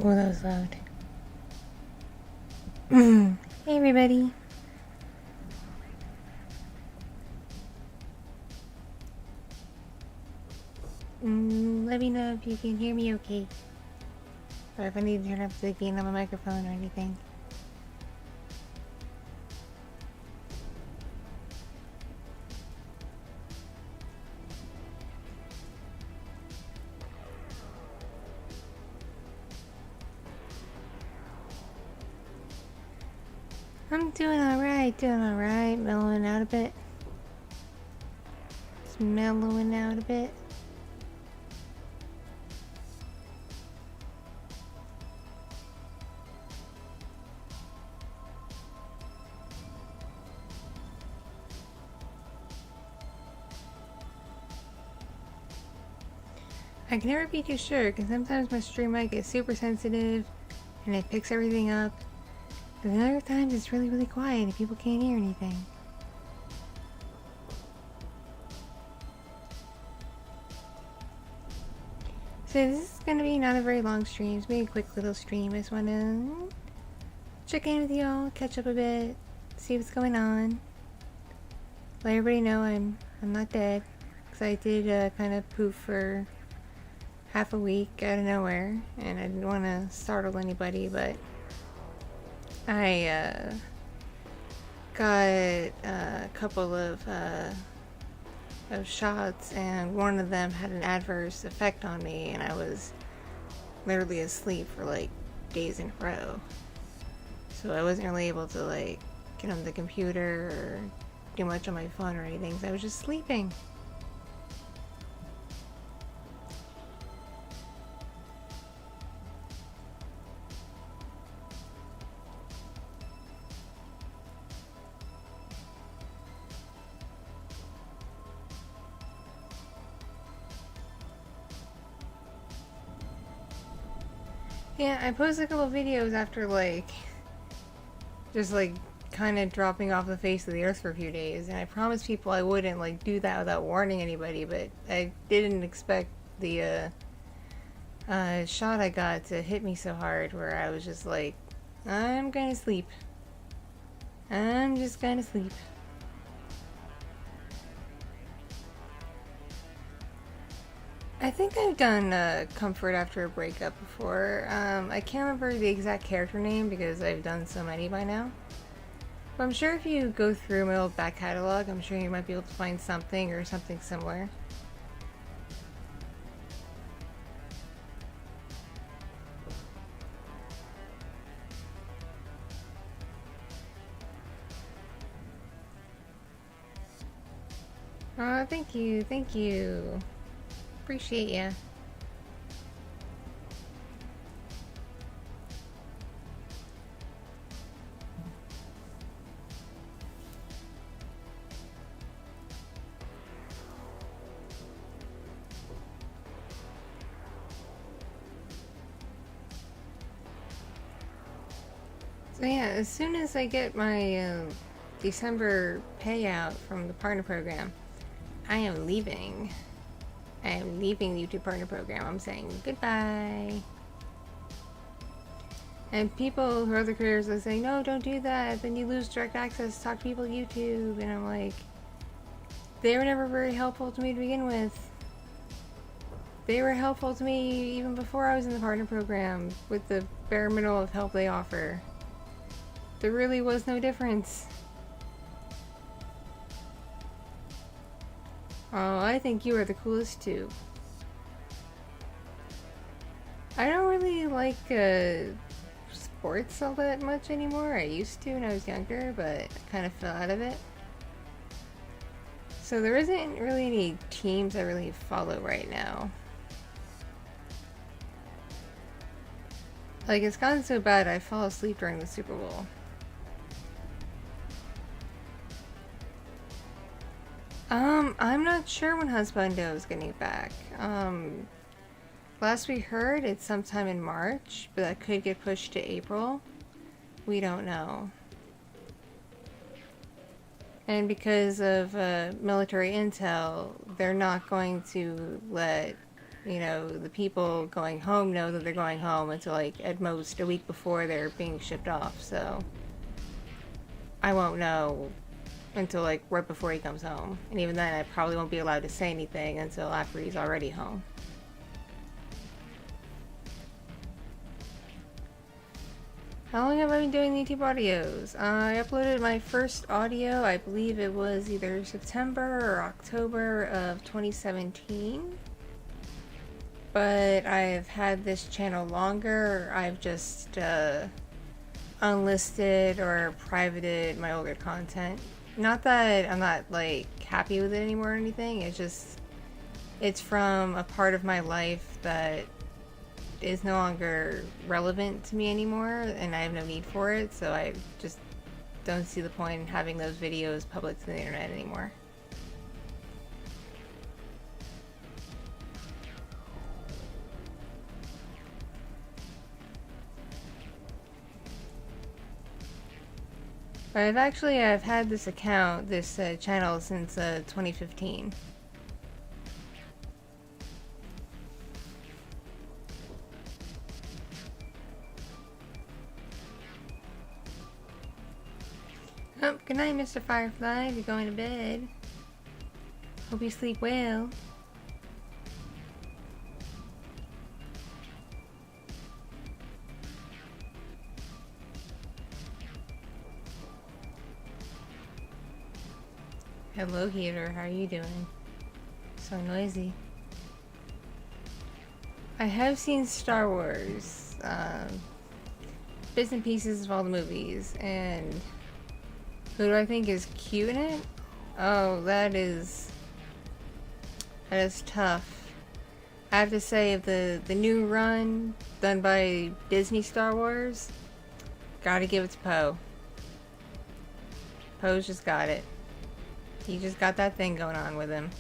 Oh, that was loud. Hey, everybody. Let me know if you can hear me okay. Or if I need to turn up the gain on my microphone or anything. I'm doing alright, mellowing out a bit. Just mellowing out a bit. I can never be too sure, because sometimes my stream mic gets super sensitive, and it picks everything up. And then other times it's really, really quiet, and people can't hear anything. So this is going to be not a very long stream. It's going to be a quick little stream. I just want to check in with y'all, catch up a bit, see what's going on. Let everybody know I'm not dead. Because I did kind of poof for half a week out of nowhere. And I didn't want to startle anybody, but I got a couple of shots, and one of them had an adverse effect on me, and I was literally asleep for like days in a row. So I wasn't really able to like get on the computer or do much on my phone or anything, so I was just sleeping. Yeah, I posted a couple of videos after like just like kind of dropping off the face of the earth for a few days, and I promised people I wouldn't like do that without warning anybody, but I didn't expect the shot I got to hit me so hard where I was just like, I'm gonna sleep. I'm just gonna sleep. I think I've done Comfort After a Breakup before. I can't remember the exact character name because I've done so many by now. But I'm sure if you go through my old back catalog, I'm sure you might be able to find something or something similar. Oh, thank you, thank you. Appreciate ya. So yeah, as soon as I get my December payout from the partner program, I am leaving. I am leaving the YouTube partner program. I'm saying goodbye. And people who are other creators are saying, no, don't do that. Then you lose direct access to talk to people on YouTube. And I'm like, they were never very helpful to me to begin with. They were helpful to me even before I was in the partner program with the bare minimum of help they offer. There really was no difference. Oh, I think you are the coolest too. I don't really like sports all that much anymore. I used to when I was younger, but I kind of fell out of it. So there isn't really any teams I really follow right now. Like, it's gotten so bad I fall asleep during the Super Bowl. I'm not sure when Husbando is getting back. Last we heard, it's sometime in March, but that could get pushed to April. We don't know. And because of military intel, they're not going to let you know, the people going home know that they're going home until like at most a week before they're being shipped off. So I won't know until like right before he comes home. And even then I probably won't be allowed to say anything until after he's already home. How long have I been doing YouTube audios? I uploaded my first audio, I believe it was either September or October of 2017. But I've had this channel longer. I've just unlisted or privated my older content. Not that I'm not like happy with it anymore or anything, it's just it's from a part of my life that is no longer relevant to me anymore, and I have no need for it, so I just don't see the point in having those videos public to the internet anymore. But I've had this account, this channel since 2015. Oh, good night, Mr. Firefly. You're going to bed. Hope you sleep well. Hello, Heater. How are you doing? So noisy. I have seen Star Wars, bits and pieces of all the movies, and who do I think is cute in it? Oh, that is tough. I have to say, the new run done by Disney Star Wars, gotta give it to Poe. Poe's just got it. He just got that thing going on with him.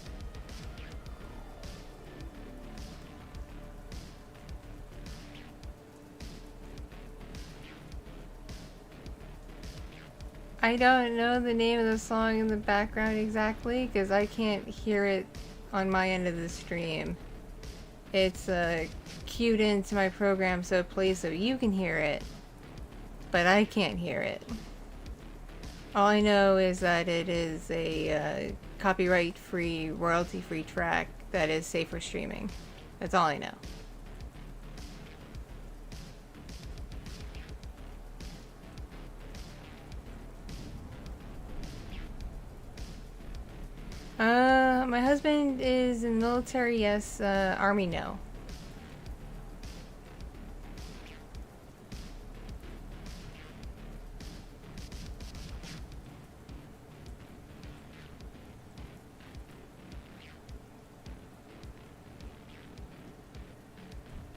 I don't know the name of the song in the background exactly, because I can't hear it on my end of the stream. It's queued into my program so it plays so you can hear it, but I can't hear it. All I know is that it is a copyright-free, royalty-free track that is safe for streaming. That's all I know. My husband is in the military, yes. Army, no.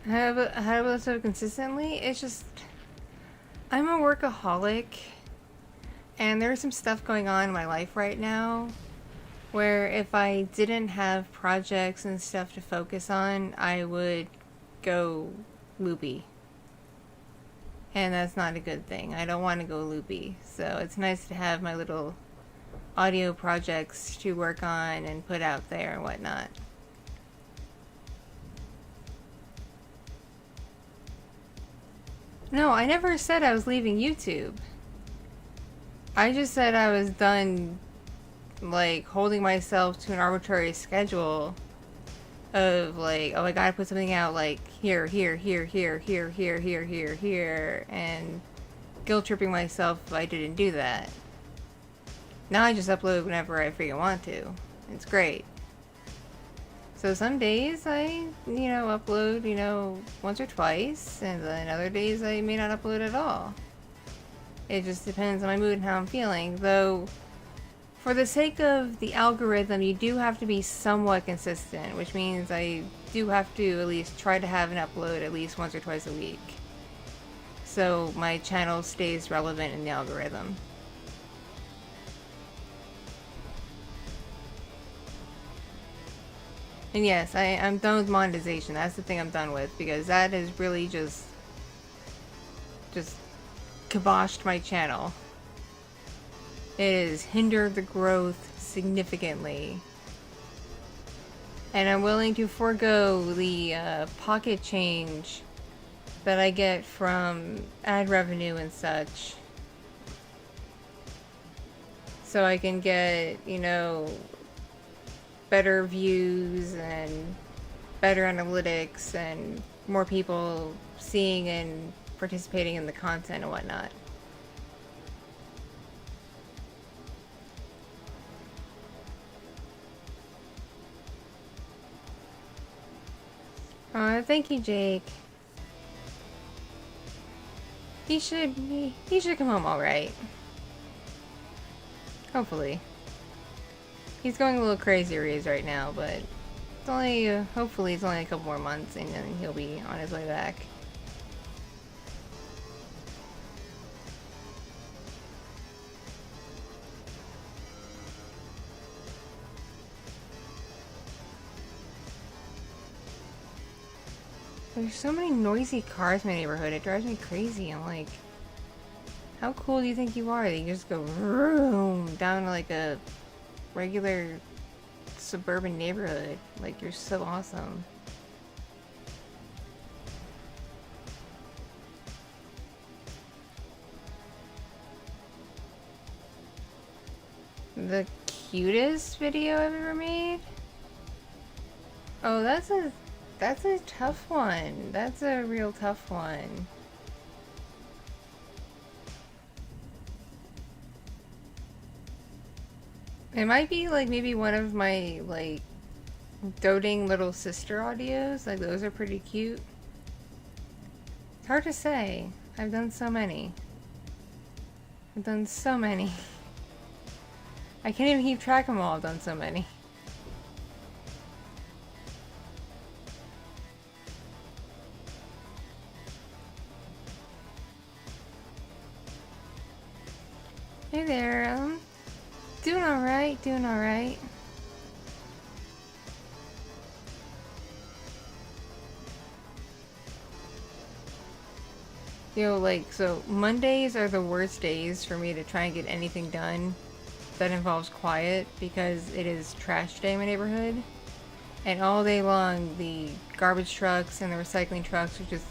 How about so consistently? It's just, I'm a workaholic, and there's some stuff going on in my life right now where if I didn't have projects and stuff to focus on, I would go loopy. And that's not a good thing. I don't want to go loopy. So it's nice to have my little audio projects to work on and put out there and whatnot. No, I never said I was leaving YouTube. I just said I was done, like, holding myself to an arbitrary schedule of, like, oh, I gotta put something out, like, here, and guilt-tripping myself if I didn't do that. Now I just upload whenever I freaking want to. It's great. So some days I, upload, once or twice, and then other days I may not upload at all. It just depends on my mood and how I'm feeling, though for the sake of the algorithm, you do have to be somewhat consistent, which means I do have to at least try to have an upload at least once or twice a week, so my channel stays relevant in the algorithm. And yes, I'm done with monetization. That's the thing I'm done with, because that has really just kiboshed my channel. It has hindered the growth significantly. And I'm willing to forego the pocket change that I get from ad revenue and such. So I can get, you know, better views and better analytics and more people seeing and participating in the content and whatnot. Thank you, Jake. He should come home all right. Hopefully. He's going a little crazy where he is right now, but it's only hopefully it's only a couple more months and then he'll be on his way back. There's so many noisy cars in my neighborhood, it drives me crazy. I'm like, how cool do you think you are that you just go vroom down to like a regular suburban neighborhood? Like, you're so awesome. The cutest video I've ever made? Oh, that's a tough one. That's a real tough one. It might be like maybe one of my like doting little sister audios. Like, those are pretty cute. It's hard to say. I've done so many. I've done so many. I can't even keep track of them all. I've done so many. Hey there, doing alright, doing alright. You know, like, so Mondays are the worst days for me to try and get anything done that involves quiet because it is trash day in my neighborhood. And all day long, the garbage trucks and the recycling trucks are just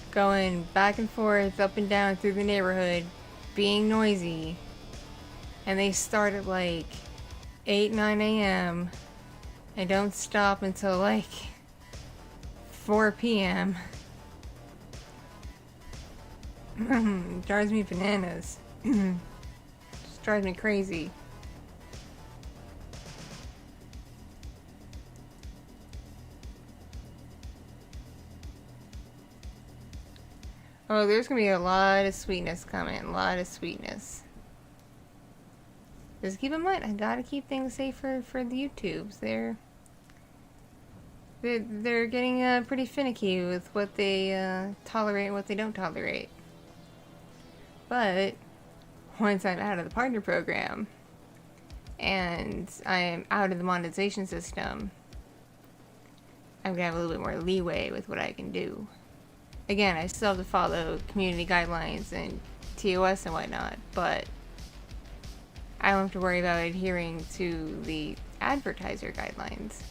going back and forth, up and down through the neighborhood, being noisy. And they start at like 8, 9 a.m. and don't stop until like 4 p.m. Drives me bananas. Just drives me crazy. Oh, there's gonna be a lot of sweetness coming. A lot of sweetness. Just keep in mind, I gotta keep things safe for the YouTubes. They're getting pretty finicky with what they tolerate and what they don't tolerate. But once I'm out of the partner program and I'm out of the monetization system, I'm gonna have a little bit more leeway with what I can do. Again, I still have to follow community guidelines and TOS and whatnot, but I don't have to worry about adhering to the advertiser guidelines.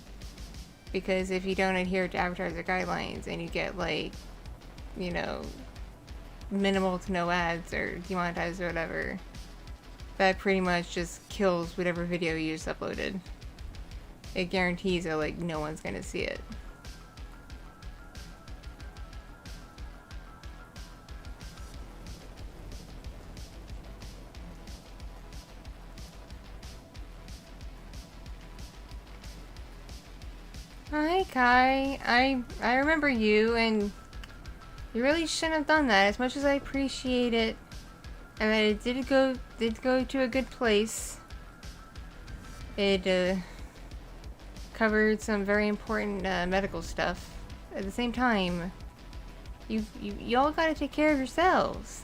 Because if you don't adhere to advertiser guidelines and you get, like, you know, minimal to no ads or demonetized or whatever, that pretty much just kills whatever video you just uploaded. It guarantees that, like, no one's gonna see it. Hi, Kai. I remember you, and you really shouldn't have done that. As much as I appreciate it, and that it did go to a good place. It covered some very important medical stuff. At the same time, y'all gotta take care of yourselves.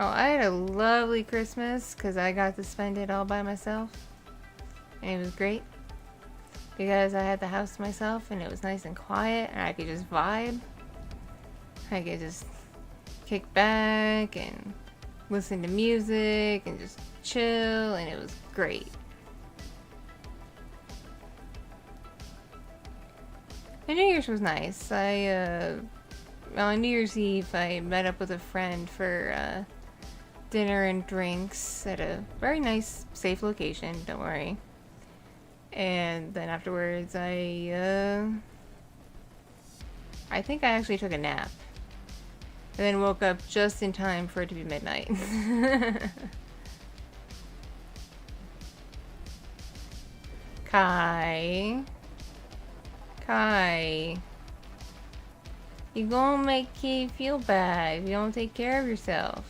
Oh, I had a lovely Christmas because I got to spend it all by myself. And it was great. because I had the house to myself and it was nice and quiet and I could just vibe. I could just kick back and listen to music and just chill, and it was great. And New Year's was nice. On New Year's Eve, I met up with a friend for dinner and drinks at a very nice, safe location, don't worry. And then afterwards, I think I actually took a nap. And then woke up just in time for it to be midnight. Kai. You gonna make Kitti feel bad if you don't take care of yourself.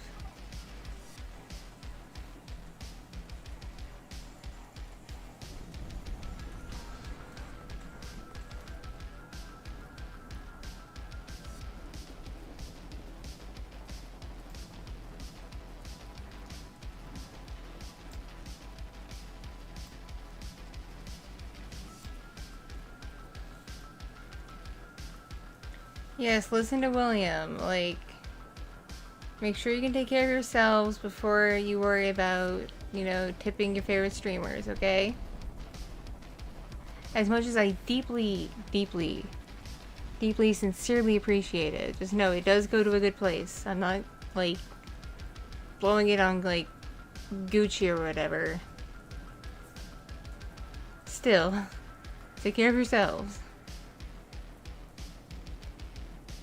Yes, listen to William. Like, make sure you can take care of yourselves before you worry about, tipping your favorite streamers, okay? As much as I deeply, sincerely appreciate it, just know it does go to a good place. I'm not, blowing it on, Gucci or whatever. Still, take care of yourselves.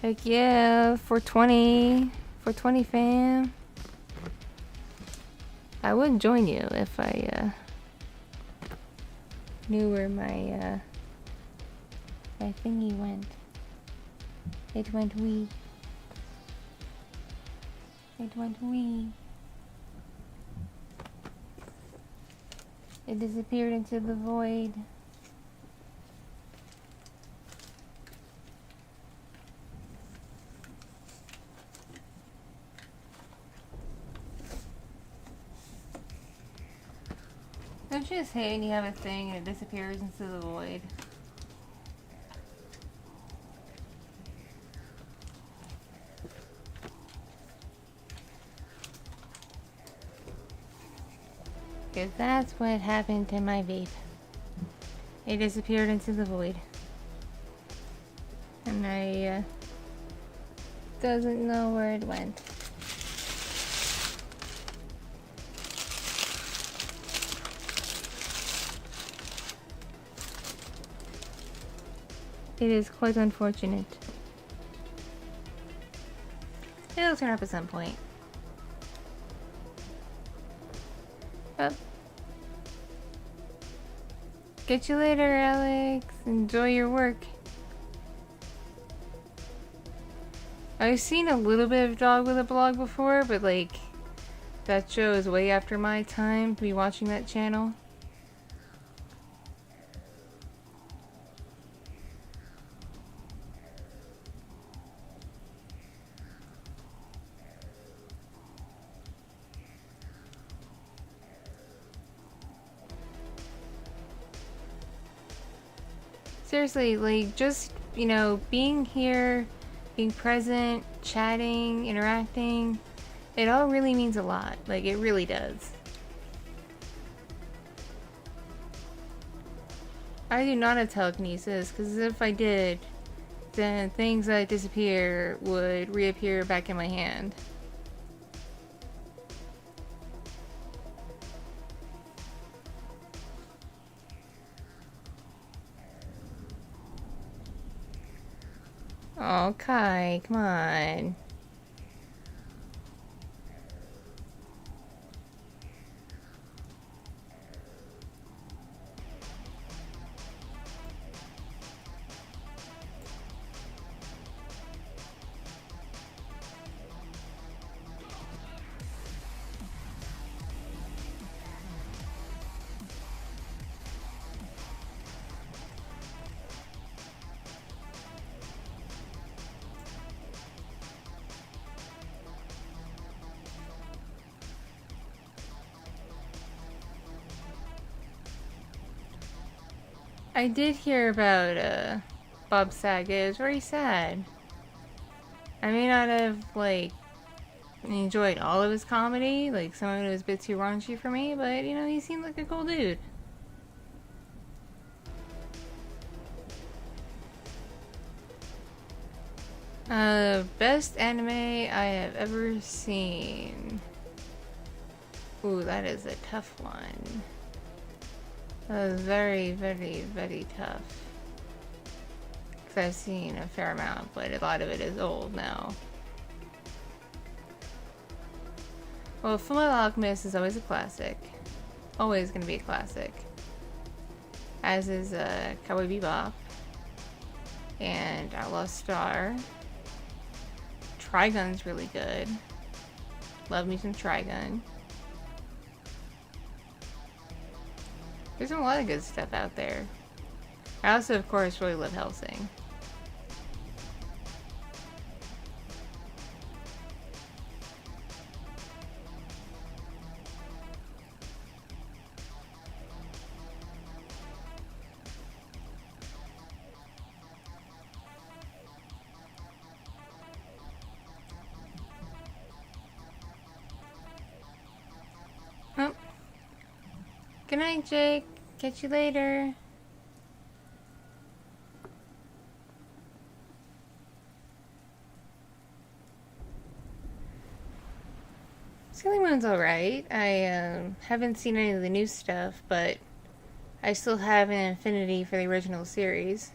Heck yeah, 420 fam. I would join you if I knew where my thingy went. It went wee. It disappeared into the void. Don't you just hate when you have a thing and it disappears into the void? Because that's what happened to my vape. It disappeared into the void. And I doesn't know where it went. It is quite unfortunate. It'll turn up at some point. Oh. Get you later, Alex. Enjoy your work. I've seen a little bit of Dog with a Blog before, but that show is way after my time to be watching that channel. Seriously, just, being here, being present, chatting, interacting, it all really means a lot. It really does. I do not have telekinesis, because if I did, then things that disappear would reappear back in my hand. Oh, Kai, come on. I did hear about Bob Saget. It was very sad. I may not have like enjoyed all of his comedy. Like some of it was a bit too raunchy for me, but you know, he seemed like a cool dude. Best anime I have ever seen. Ooh, that is a tough one. That was very, very, very tough. Because I've seen a fair amount, but a lot of it is old now. Well, Fullmetal Alchemist is always a classic. Always gonna be a classic. As is Cowboy Bebop. And Outlaw Star. Trigun's really good. Love me some Trigun. There's a lot of good stuff out there. I also, of course, really love Hellsing. Oh. Good night, Jake. Catch you later. Sailor Moon's alright. I haven't seen any of the new stuff, but I still have an affinity for the original series.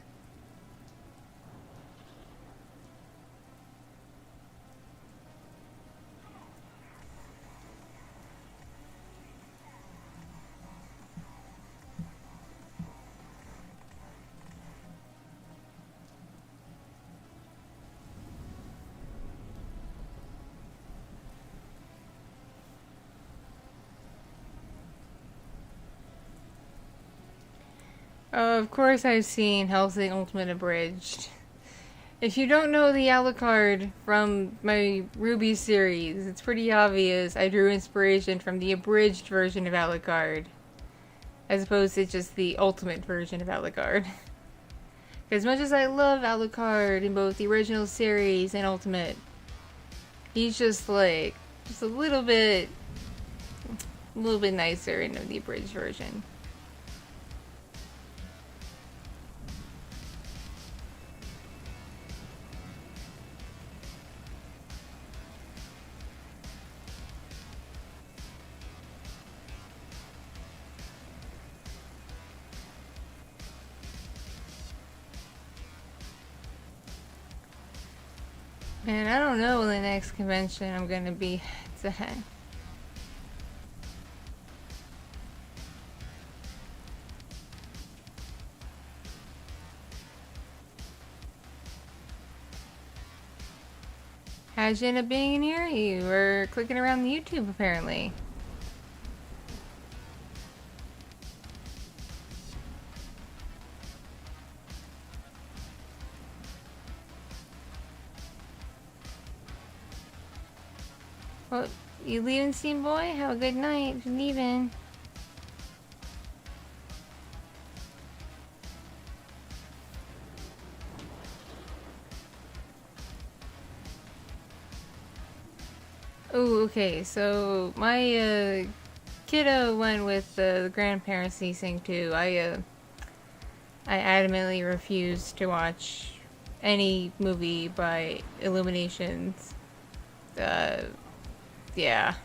Of course I've seen Hellsing Ultimate Abridged. If you don't know the Alucard from my Ruby series, it's pretty obvious I drew inspiration from the abridged version of Alucard, as opposed to just the ultimate version of Alucard. As much as I love Alucard in both the original series and Ultimate, he's just like, just a little bit nicer in the abridged version. Man, I don't know when the next convention I'm gonna be at. How'd you end up being in here? You were clicking around the YouTube, apparently. Well, you leaving, Steam Boy? Have a good night. You're leaving. Oh, okay. So my kiddo went with the grandparents ceasing too. I adamantly refused to watch any movie by Illuminations. Yeah.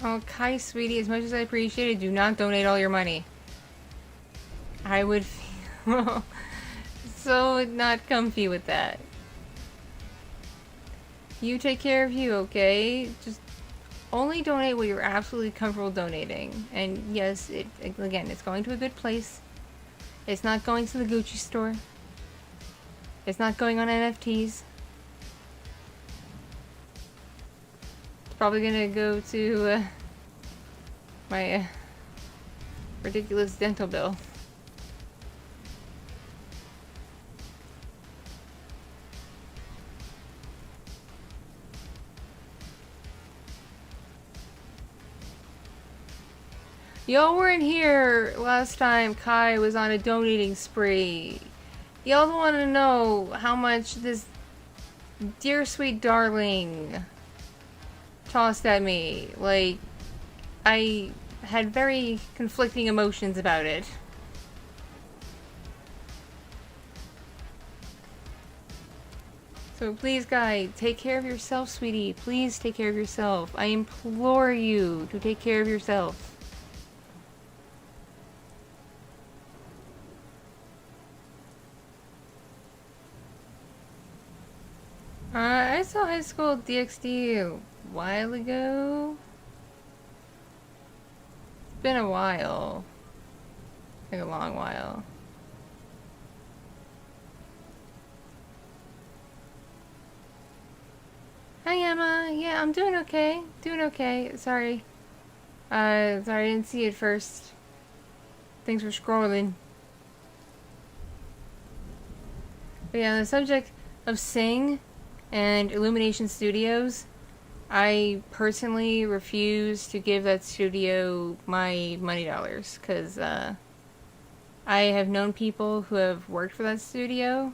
Oh, Kai, sweetie, as much as I appreciate it, do not donate all your money. I would feel so not comfy with that. You take care of you, okay? Just only donate what you're absolutely comfortable donating. And yes, again, it's going to a good place. It's not going to the Gucci store. It's not going on NFTs. It's probably gonna go to my ridiculous dental bill. Y'all weren't here last time Kai was on a donating spree. Y'all don't want to know how much this dear sweet darling tossed at me. Like, I had very conflicting emotions about it. So please, Guy, take care of yourself, sweetie. Please take care of yourself. I implore you to take care of yourself. I saw High School DxD a while ago. It's been a while. Like a long while. Hi Emma, yeah, I'm doing okay. Doing okay. Sorry. Sorry I didn't see it first. Thanks for scrolling. But yeah, on the subject of Sing and Illumination Studios, I personally refuse to give that studio my money dollars, because I have known people who have worked for that studio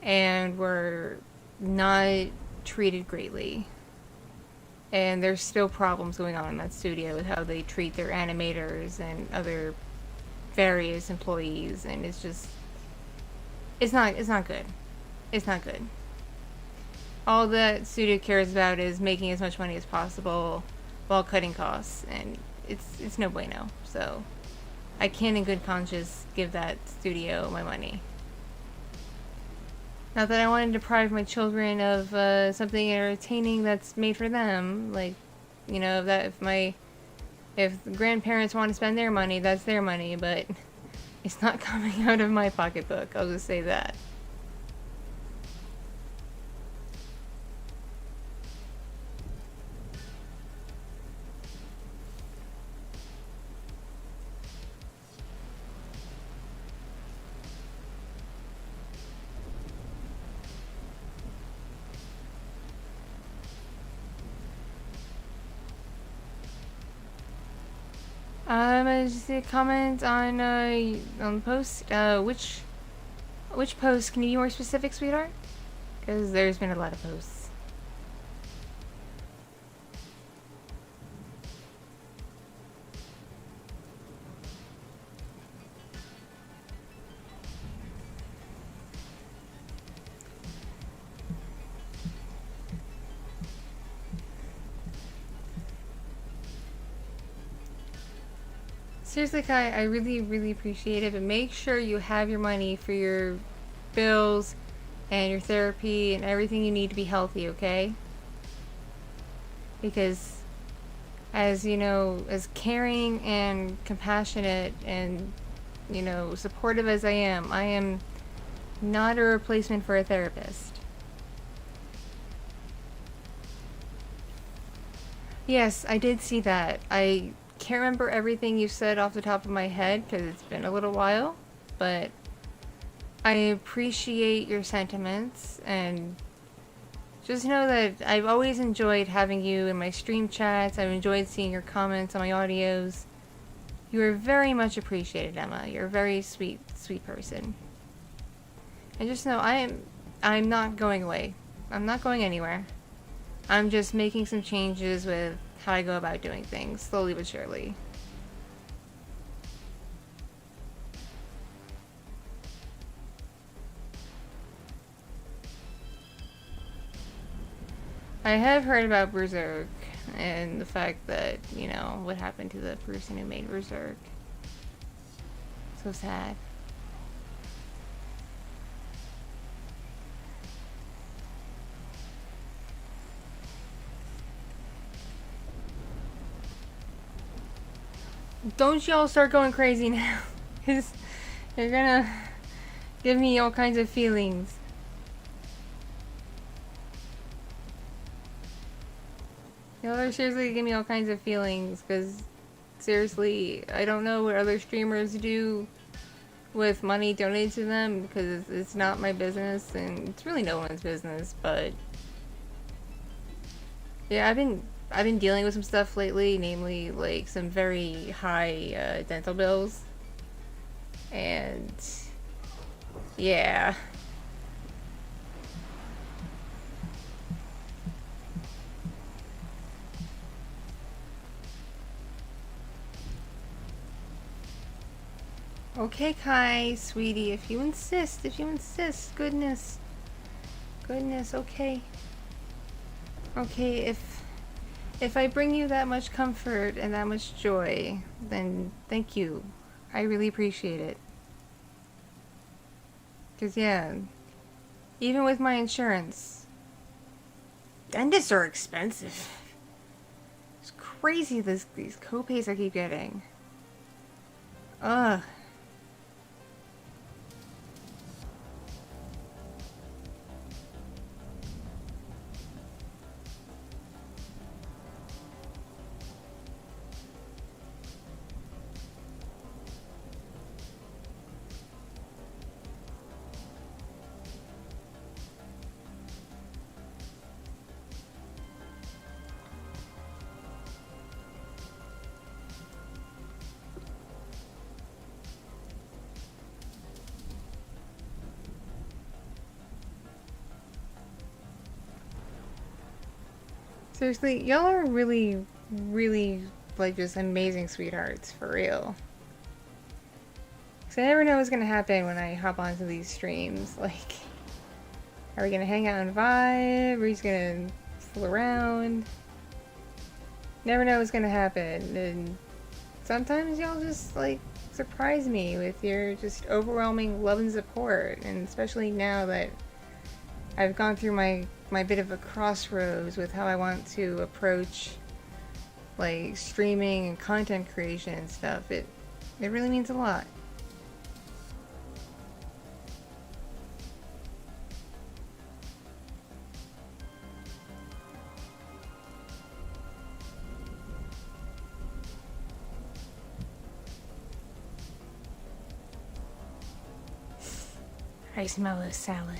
and were not treated greatly. And there's still problems going on in that studio with how they treat their animators and other various employees, and it's just, it's not good. It's not good. All that studio cares about is making as much money as possible while cutting costs, and it's no bueno. So I can't in good conscience give that studio my money. Not that I want to deprive my children of something entertaining that's made for them. Like, you know, that if the grandparents want to spend their money, that's their money, but it's not coming out of my pocketbook. I'll just say that. Just a comment on the post. Which post? Can you be more specific, sweetheart? Because there's been a lot of posts. Seriously, Kai, I really, really appreciate it, but make sure you have your money for your bills and your therapy and everything you need to be healthy, okay? Because, as you know, as caring and compassionate and, you know, supportive as I am not a replacement for a therapist. Yes, I did see that. I can't remember everything you said off the top of my head because it's been a little while, but I appreciate your sentiments, and just know that I've always enjoyed having you in my stream chats. I've enjoyed seeing your comments on my audios. You are very much appreciated, Emma. You're a very sweet, sweet person. And just know I'm not going away. I'm not going anywhere. I'm just making some changes with how I go about doing things, slowly but surely. I have heard about Berserk and the fact that, you know, what happened to the person who made Berserk. So sad. Don't y'all start going crazy now, because you're gonna give me all kinds of feelings. Y'all are seriously giving me all kinds of feelings, because seriously, I don't know what other streamers do with money donated to them, because it's not my business, and it's really no one's business, but yeah, I've been dealing with some stuff lately, namely like some very high dental bills, and yeah. Okay, Kai, sweetie, if you insist, goodness, okay. Okay, if I bring you that much comfort and that much joy, then thank you. I really appreciate it. Cause yeah, even with my insurance, dentists are expensive. It's crazy these copays I keep getting. Ugh. Seriously, y'all are really, really, like, just amazing sweethearts, for real. Because I never know what's gonna happen when I hop onto these streams. Like, are we gonna hang out and vibe? Are we just gonna fool around? Never know what's gonna happen. And sometimes y'all just, like, surprise me with your just overwhelming love and support. And especially now that I've gone through my bit of a crossroads with how I want to approach like streaming and content creation and stuff. It really means a lot. I smell a salad.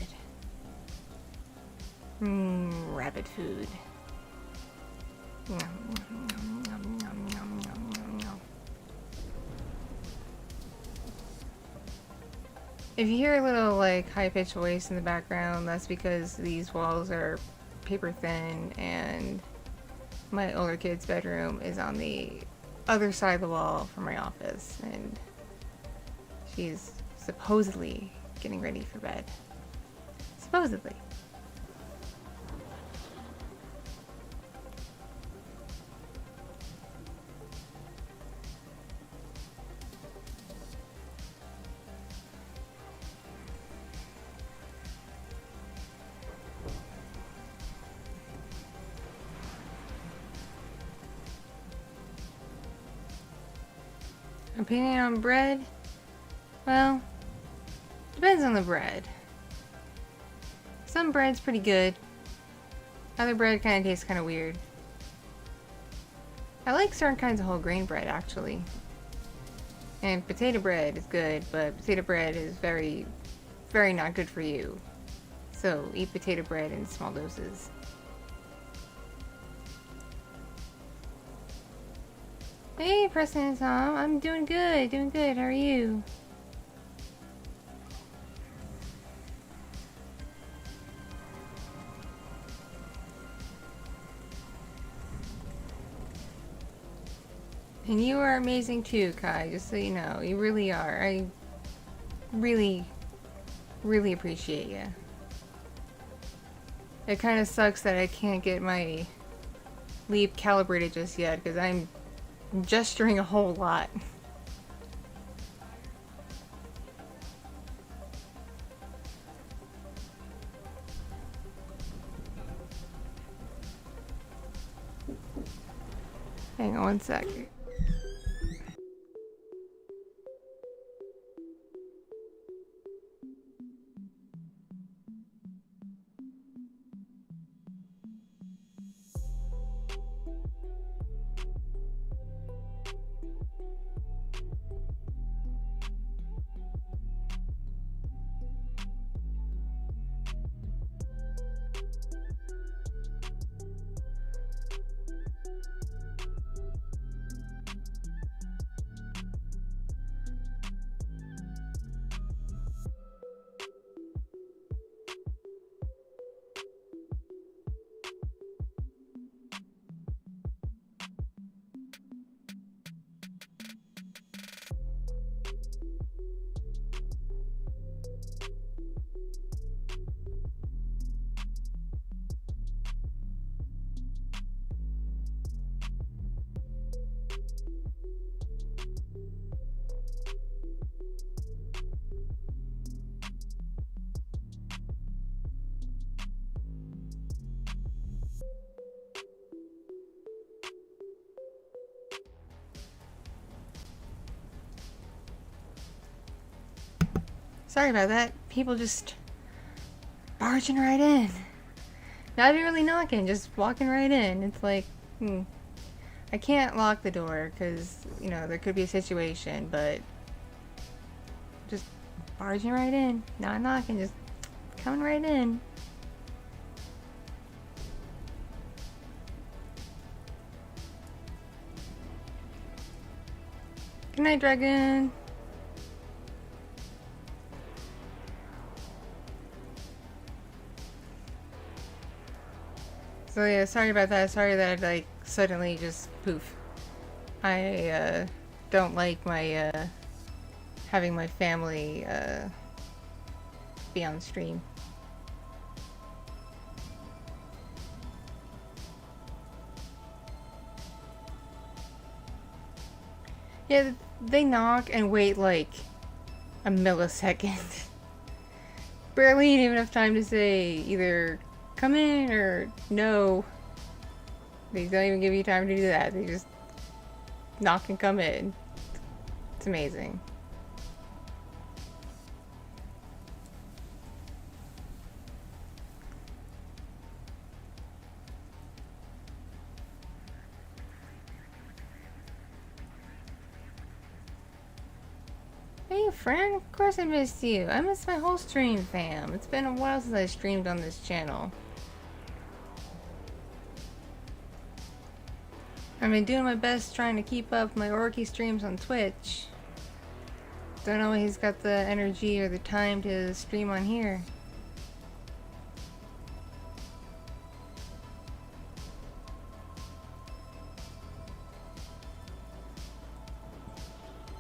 Rabbit food. If you hear a little like high-pitched voice in the background, that's because these walls are paper thin and my older kid's bedroom is on the other side of the wall from my office, and she's supposedly getting ready for bed. Supposedly. Opinion on bread? Well, depends on the bread. Some bread's pretty good. Other bread kind of tastes kind of weird. I like certain kinds of whole grain bread, actually. And potato bread is good, but potato bread is very, very not good for you. So eat potato bread in small doses. Hey, Preston and Tom. I'm doing good, How are you? And you are amazing too, Kai, just so you know. You really are. I really, really appreciate you. It kind of sucks that I can't get my leap calibrated just yet, because I'm gesturing a whole lot. Hang on one sec. Sorry about that. People just barging right in. Not even really knocking, just walking right in. It's like, I can't lock the door because, you know, there could be a situation, but just barging right in. Not knocking, just coming right in. Good night, Dragon. So yeah, sorry about that. Sorry that I, like, suddenly just poof. I don't like my having my family be on stream. Yeah, they knock and wait like a millisecond. Barely even enough time to say either come in or no. They don't even give you time to do that. They just knock and come in. It's amazing. Hey friend, of course I missed you. I missed my whole stream fam. It's been a while since I streamed on this channel. I've been doing my best trying to keep up my Orky streams on Twitch. Don't always got the energy or the time to stream on here.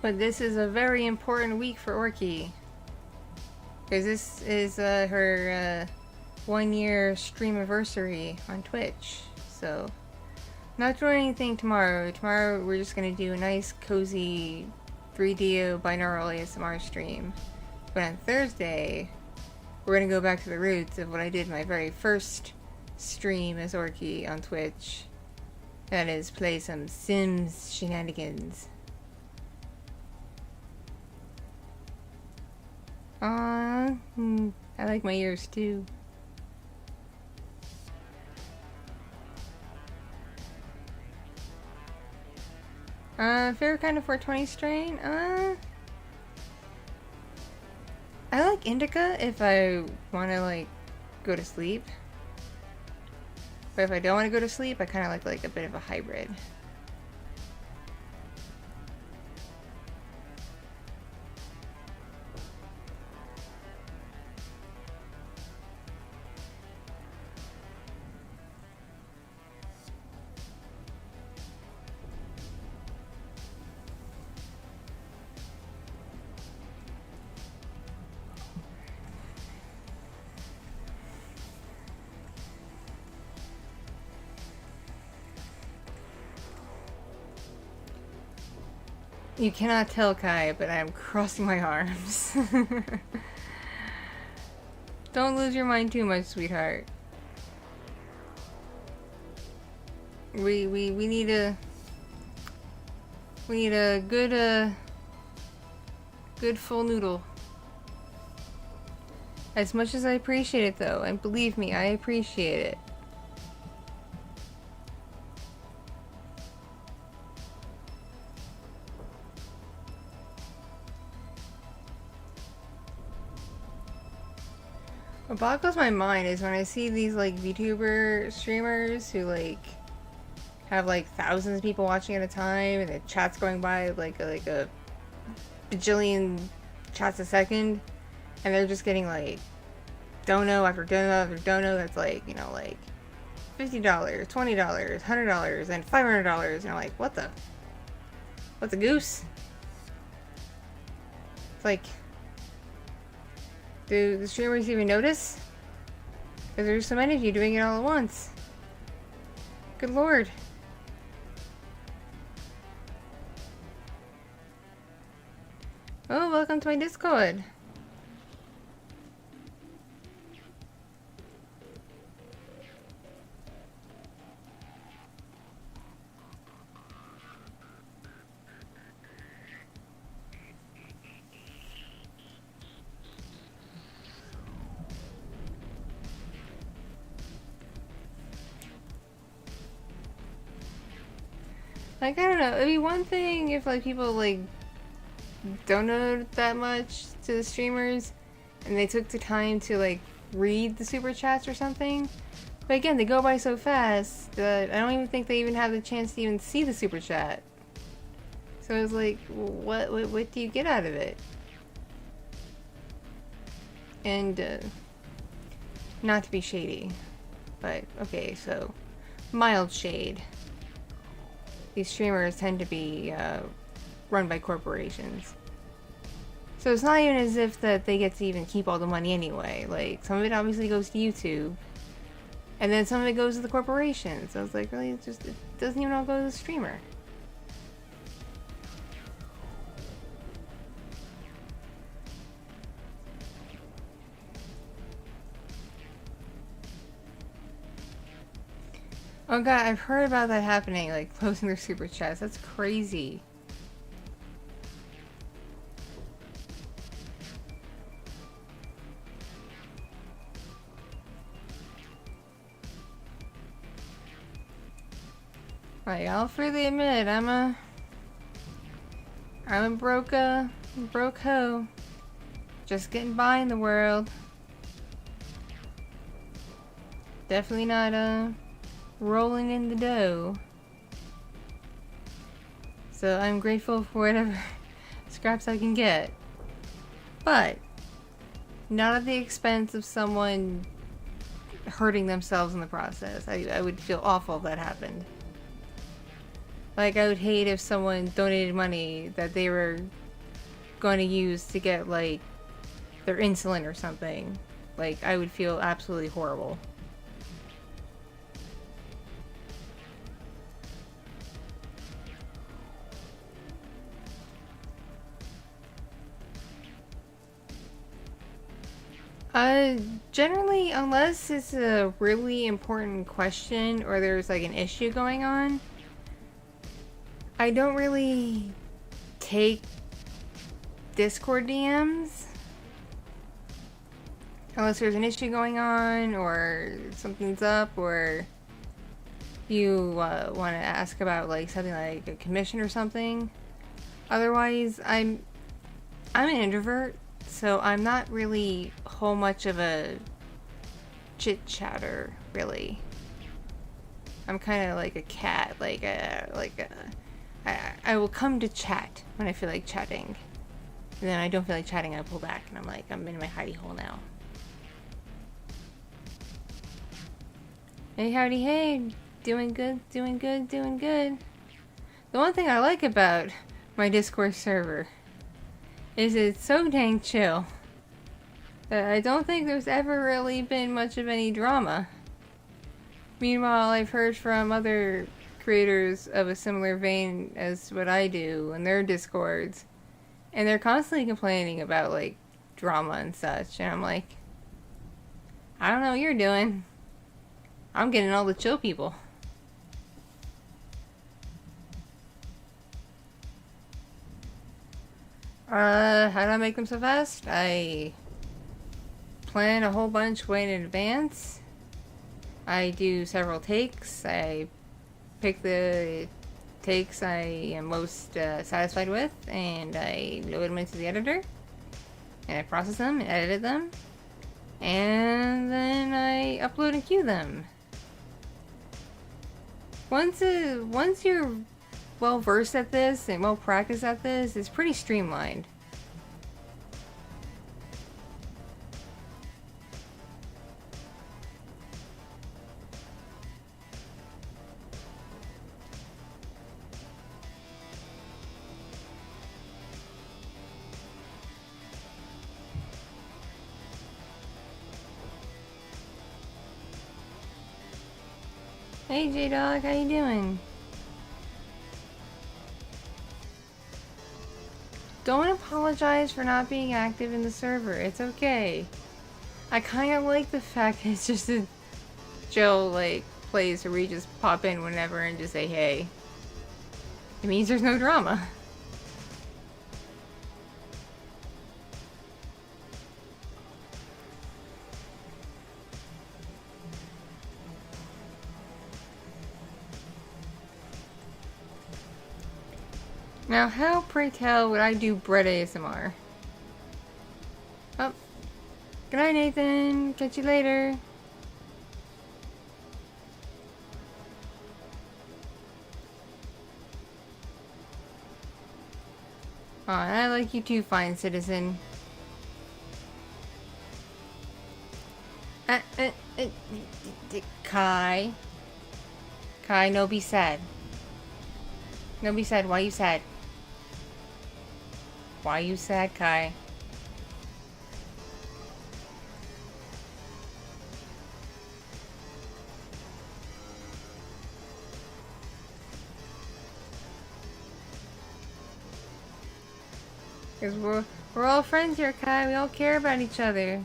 But this is a very important week for Orky. Because this is her 1 year stream anniversary on Twitch. So, not doing anything tomorrow. Tomorrow we're just going to do a nice cozy 3DO binaural ASMR stream. But on Thursday, we're going to go back to the roots of what I did my very first stream as Orky on Twitch. That is, play some Sims shenanigans. I like my ears too. Favorite kind of 420 strain? I like indica if I want to, like, go to sleep. But if I don't want to go to sleep, I kind of like a bit of a hybrid. You cannot tell, Kai, but I am crossing my arms. Don't lose your mind too much, sweetheart. We need a good good full noodle. As much as I appreciate it, though, and believe me, I appreciate it. What boggles my mind is when I see these, like, VTuber streamers who, like, have, like, thousands of people watching at a time, and the chat's going by like a bajillion chats a second, and they're just getting, like, dono after dono after dono that's, like, you know, like, $50, $20, $100, and $500, and I'm like, what's a goose? It's like, do the streamers even notice? Because there's so many of you doing it all at once. Good lord. Oh, welcome to my Discord. Like, I don't know, it'd be one thing if, like, people, like, donate that much to the streamers and they took the time to, like, read the super chats or something. But again, they go by so fast that I don't even think they even have the chance to even see the super chat. So it's like, what do you get out of it? And, not to be shady, but, okay, so, mild shade. These streamers tend to be, run by corporations. So it's not even as if that they get to even keep all the money anyway. Like, some of it obviously goes to YouTube, and then some of it goes to the corporation. So it's like, really, it doesn't even all go to the streamer. Oh god, I've heard about that happening, like, closing their super chats. That's crazy. Like, I'll freely admit, I'm a broke hoe. Just getting by in the world. Definitely not, rolling in the dough. So I'm grateful for whatever scraps I can get. But not at the expense of someone hurting themselves in the process. I would feel awful if that happened. Like, I would hate if someone donated money that they were going to use to get, like, their insulin or something. Like, I would feel absolutely horrible. Generally, unless it's a really important question or there's, like, an issue going on, I don't really take Discord DMs. Unless there's an issue going on, or something's up, or you want to ask about, like, something like a commission or something. Otherwise, I'm an introvert, so I'm not really whole much of a chit-chatter, really. I'm kind of like a cat, I will come to chat when I feel like chatting. And then I don't feel like chatting, I pull back, and I'm like, I'm in my hidey hole now. Hey, howdy, hey. Doing good, doing good, doing good. The one thing I like about my Discord server is it's so dang chill that I don't think there's ever really been much of any drama. Meanwhile, I've heard from other creators of a similar vein as what I do in their Discords, and they're constantly complaining about, like, drama and such, and I'm like, I don't know what you're doing. I'm getting all the chill people. How do I make them so fast? I plan a whole bunch way in advance. I do several takes. I pick the takes I am most satisfied with, and I load them into the editor, and I process them and edit them, and then I upload and queue them. Once you're well versed at this and well practiced at this, it's pretty streamlined. Hey J-Dog, how you doing? Don't apologize for not being active in the server. It's okay. I kind of like the fact that it's just a chill, like, place where we just pop in whenever and just say hey. It means there's no drama. Now, how, pray tell, would I do bread ASMR? Oh. Good night, Nathan. Catch you later. Oh, and I like you too, fine citizen. Kai. Kai, no be sad. No be sad. Why you sad? Why you sad, Kai? Because we're all friends here, Kai. We all care about each other.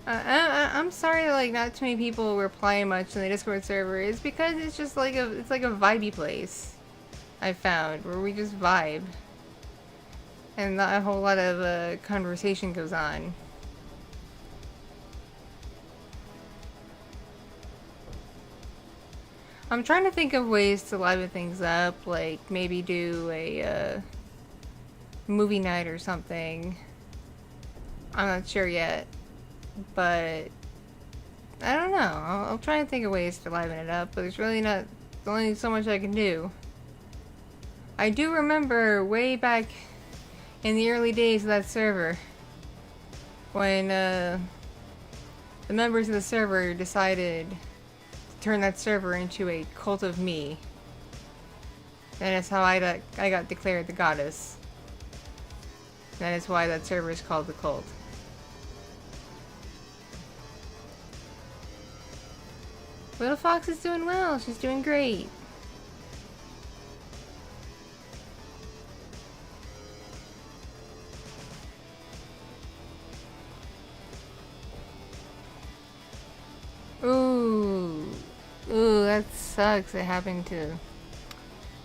I'm sorry that like not too many people were playing much in the Discord server. It's because it's just like it's like a vibey place. I found where we just vibe, and not a whole lot of conversation goes on. I'm trying to think of ways to liven things up, like maybe do a movie night or something. I'm not sure yet, but I don't know. I'll try and think of ways to liven it up, but there's really not only so much I can do. I do remember way back in the early days of that server when the members of the server decided to turn that server into a cult of me. And that's how I got declared the goddess. That is why that server is called the cult. Little Fox is doing well. She's doing great. Ooh, that sucks. It happened to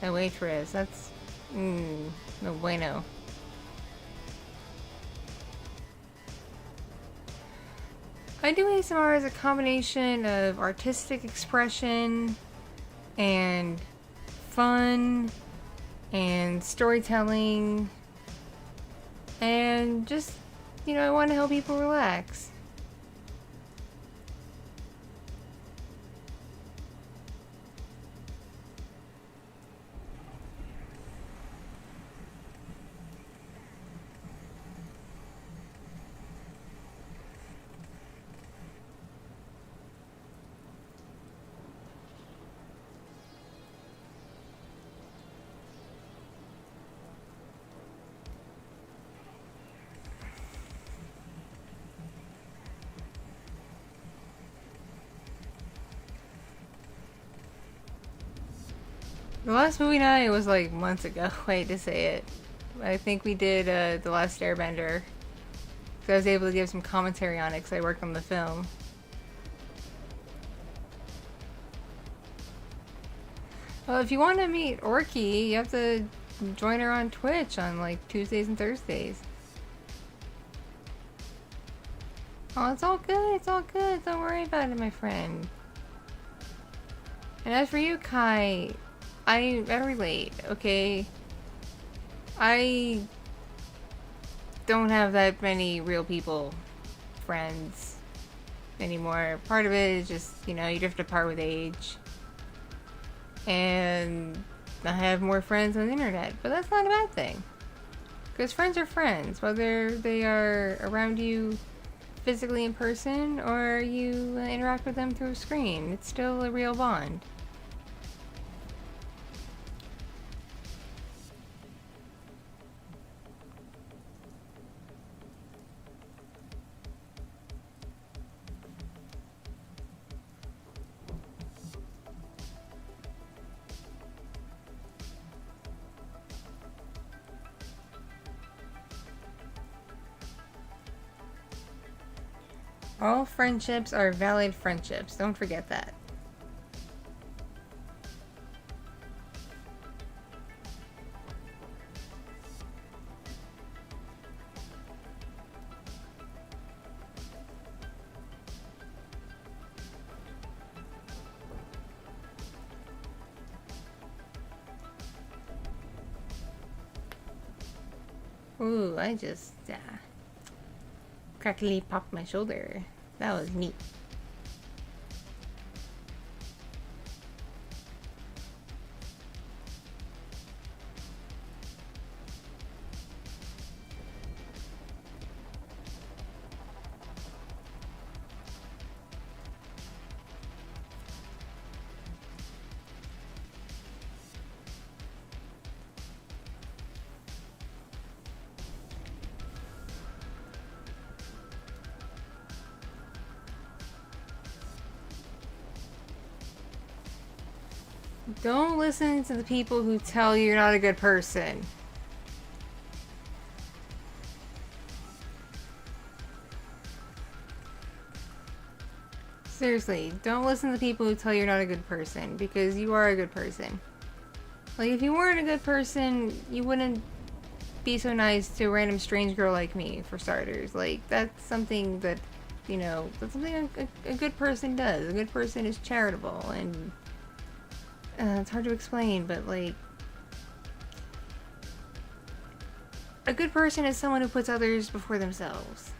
the waitress. That's no bueno. I do ASMR as a combination of artistic expression and fun and storytelling and just, you know, I want to help people relax. The last movie night was like months ago. Wait to say it. I think we did The Last Airbender. So I was able to give some commentary on it because I worked on the film. Well, if you want to meet Orky, you have to join her on Twitch on like Tuesdays and Thursdays. Oh, it's all good. It's all good. Don't worry about it, my friend. And as for you, Kai, I relate, okay? I don't have that many real people friends anymore. Part of it is just, you know, you drift apart with age. And I have more friends on the internet, but that's not a bad thing. Because friends are friends, whether they are around you physically in person or you interact with them through a screen. It's still a real bond. All friendships are valid friendships. Don't forget that. Ooh, I just crackly popped my shoulder. That was neat. Don't listen to the people who tell you you're not a good person. Seriously, don't listen to the people who tell you you're not a good person, because you are a good person. Like, if you weren't a good person, you wouldn't be so nice to a random strange girl like me, for starters. Like, that's something that, you know, that's something a good person does. A good person is charitable, and it's hard to explain, but, like, a good person is someone who puts others before themselves.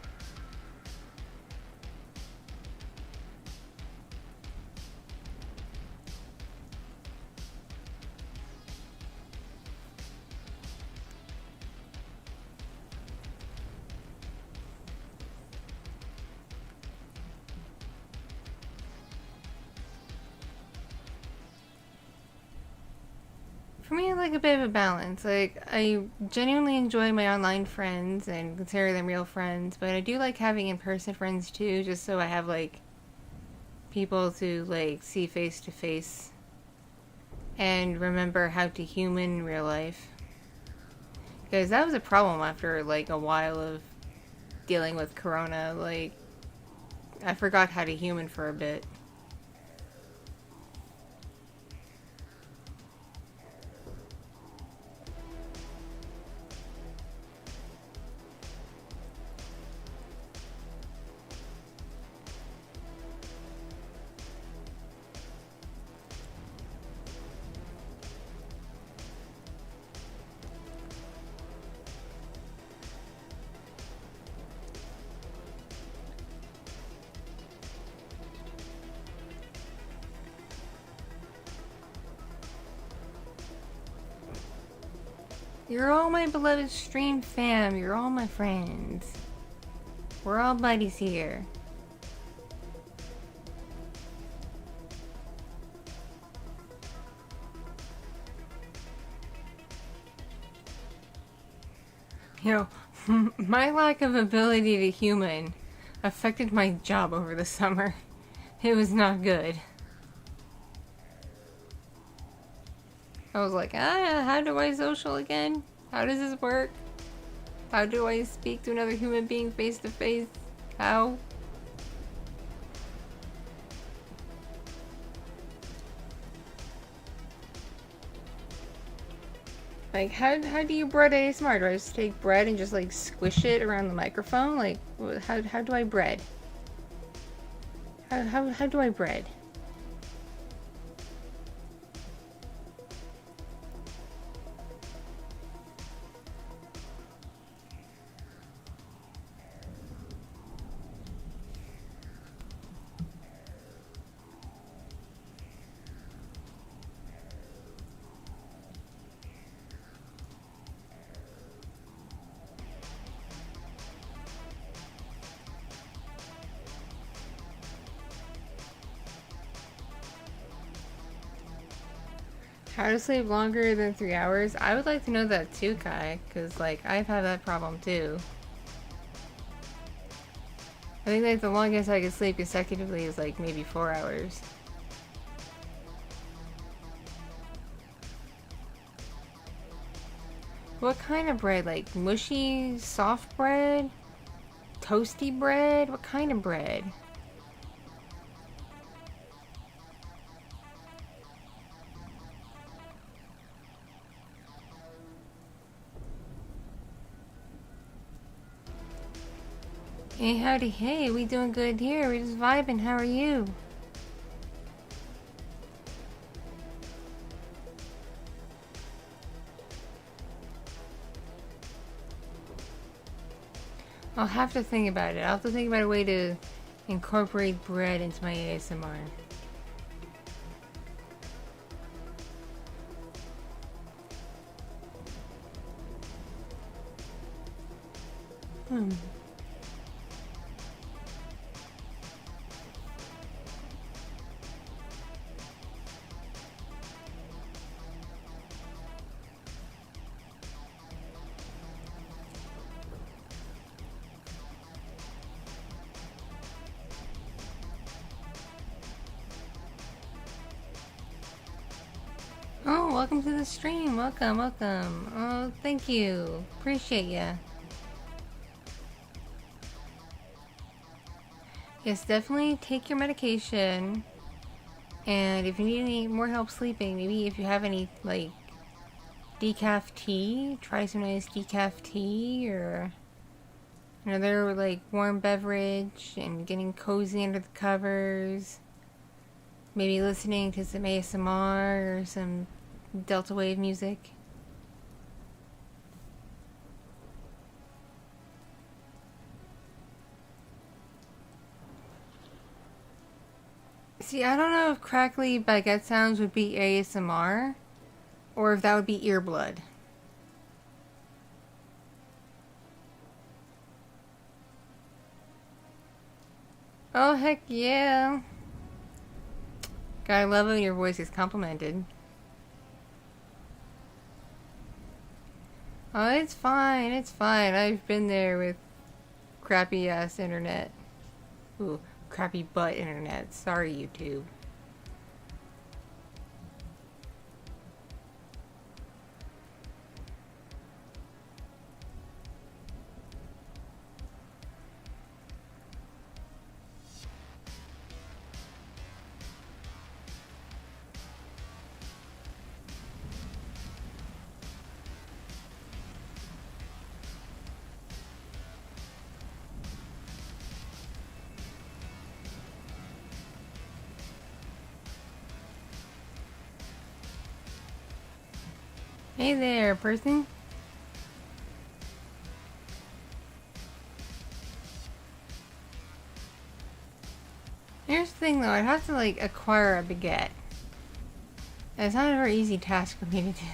For me, I like a bit of a balance. Like, I genuinely enjoy my online friends and consider them real friends, but I do like having in-person friends too, just so I have, like, people to, like, see face to face and remember how to human in real life. Because that was a problem after, like, a while of dealing with Corona. Like, I forgot how to human for a bit. You're all my beloved stream fam. You're all my friends. We're all buddies here. You know, my lack of ability to human affected my job over the summer. It was not good. I was like, how do I social again? How does this work? How do I speak to another human being face to face? How? Like, how do you bread ASMR? Do I just take bread and just, like, squish it around the microphone? Like, how do I bread? How do I bread? How to sleep longer than 3 hours? I would like to know that too, Kai, because, like, I've had that problem too. I think, like, the longest I could sleep consecutively is, like, maybe 4 hours. What kind of bread? Like, mushy, soft bread? Toasty bread? What kind of bread? Hey, howdy, hey, we doing good here. We just vibing. How are you? I'll have to think about it. I'll have to think about a way to incorporate bread into my ASMR. Oh, welcome to the stream. Welcome, welcome. Oh, thank you. Appreciate ya. Yes, definitely take your medication. And if you need any more help sleeping, maybe if you have any, like, decaf tea, try some nice decaf tea or another, like, warm beverage and getting cozy under the covers. Maybe listening to some ASMR or some delta wave music. See, I don't know if crackly baguette sounds would be ASMR or if that would be earblood. Oh, heck yeah. God, I love when your voice is complimented. Oh, it's fine, it's fine. I've been there with crappy ass internet. Ooh, crappy butt internet. Sorry, YouTube. Hey there, person. Here's the thing though, I'd have to like acquire a baguette. And it's not a very easy task for me to do.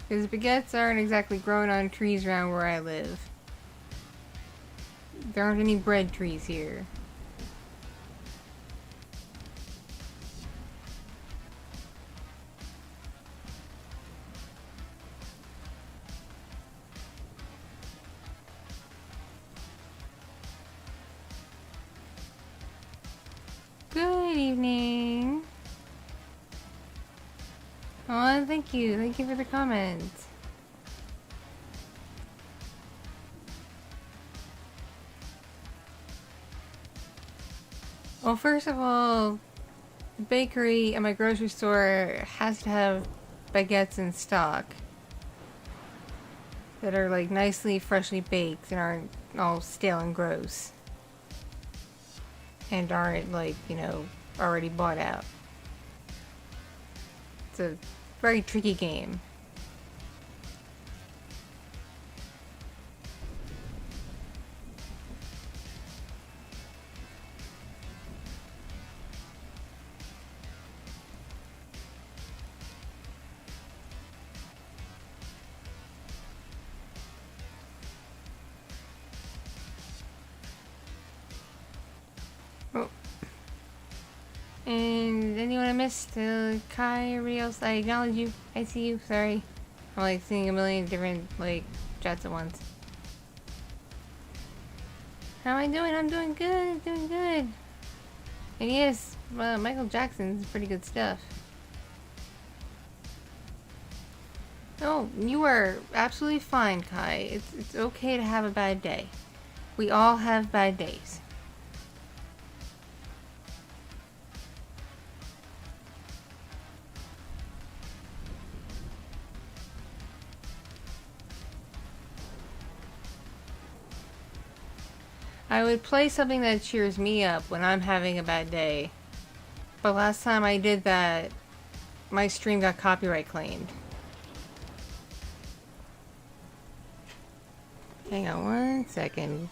Because baguettes aren't exactly growing on trees around where I live. There aren't any bread trees here. Good evening. Oh, thank you. Thank you for the comments. Well, first of all, the bakery and my grocery store has to have baguettes in stock that are like nicely freshly baked and aren't all stale and gross. And aren't like, you know, already bought out. It's a very tricky game. Oh. And anyone I missed? Kai, everybody else? I acknowledge you. I see you. Sorry. I'm like seeing a million different like chats at once. How am I doing? I'm doing good. Doing good. And yes, Michael Jackson's pretty good stuff. Oh, you are absolutely fine, Kai. It's okay to have a bad day. We all have bad days. I would play something that cheers me up when I'm having a bad day. But last time I did that, my stream got copyright claimed. Hang on one second.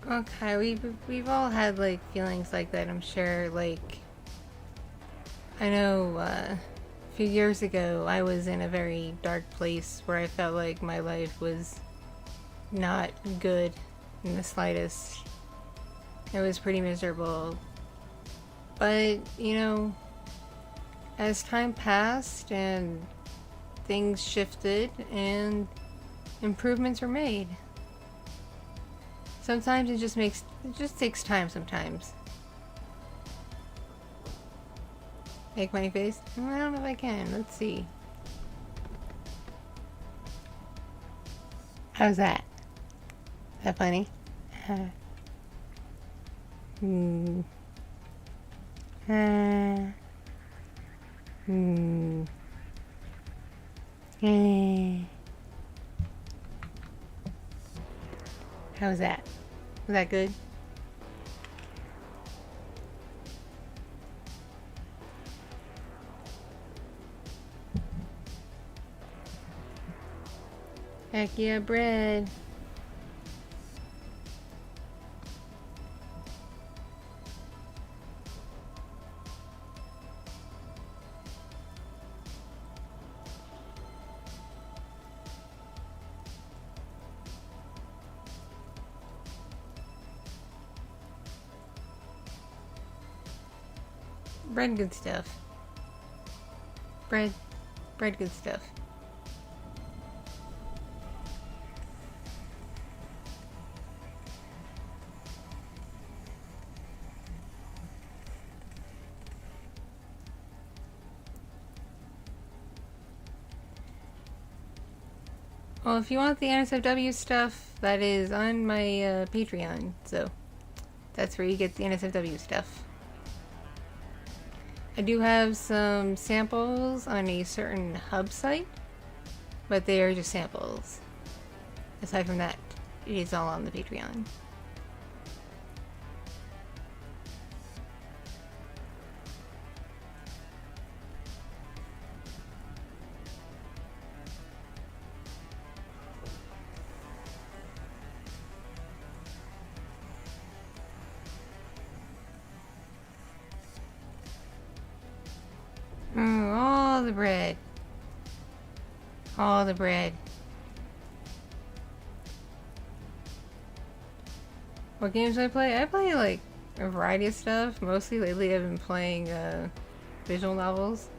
Okay, we've all had like feelings like that, I'm sure. Like, I know a few years ago I was in a very dark place where I felt like my life was not good in the slightest. It was pretty miserable. But, you know, as time passed and things shifted and improvements were made. Sometimes it just takes time sometimes. Make funny face? I don't know if I can. Let's see. How's that? Is that funny? How's that? Was that good? Heck yeah, bread. Bread good stuff. Bread good stuff. Well, if you want the NSFW stuff, that is on my Patreon, so that's where you get the NSFW stuff. I do have some samples on a certain hub site, but they are just samples. Aside from that, it is all on the Patreon. All the bread. All the bread. What games do I play? I play like a variety of stuff. Mostly lately I've been playing visual novels.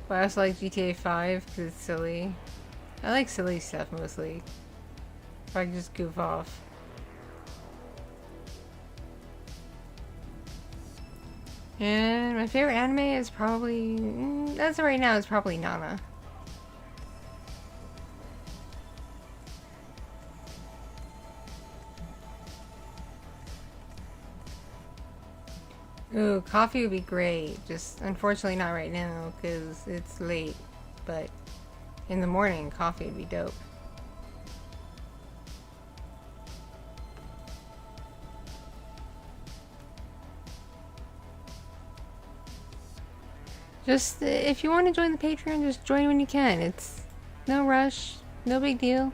But I also like GTA 5 because it's silly. I like silly stuff mostly. If I can just goof off. And my favorite anime is probably, as of right now, is probably Nana. Ooh, coffee would be great. Just unfortunately not right now because it's late. But in the morning, coffee would be dope. Just if you want to join the Patreon, just join when you can. It's no rush, no big deal.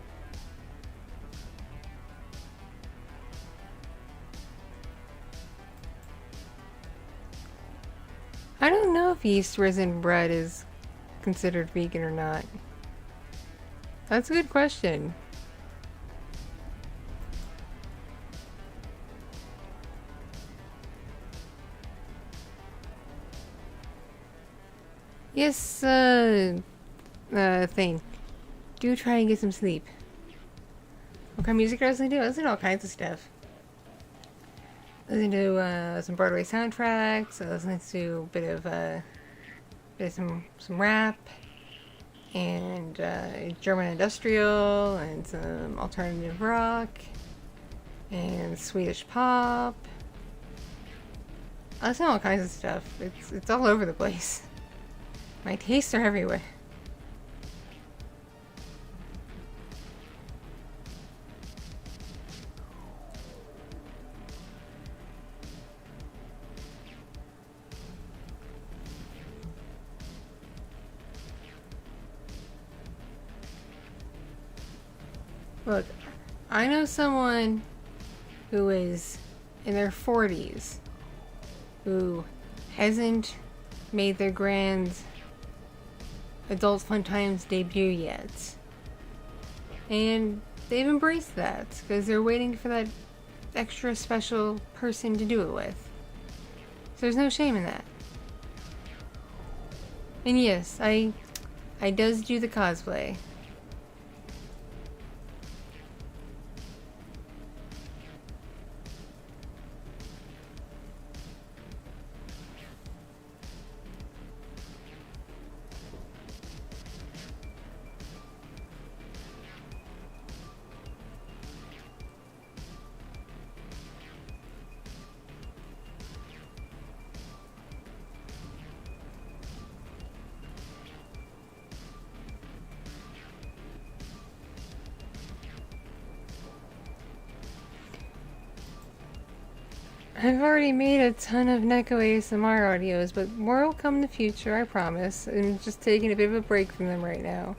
I don't know if yeast risen bread is considered vegan or not. That's a good question. Yes, thing. Do try and get some sleep. What kind of music do I listen to? I listen to all kinds of stuff. I listen to some Broadway soundtracks. I listen to a bit of some rap and German industrial and some alternative rock and Swedish pop. I listen to all kinds of stuff. It's all over the place. My tastes are everywhere. Look, I know someone who is in their 40s who hasn't made their grand Adult Fun Times debut yet. And they've embraced that because they're waiting for that extra special person to do it with. So there's no shame in that. And yes, I does do the cosplay. I've already made a ton of Neko ASMR audios, but more will come in the future, I promise. I'm just taking a bit of a break from them right now.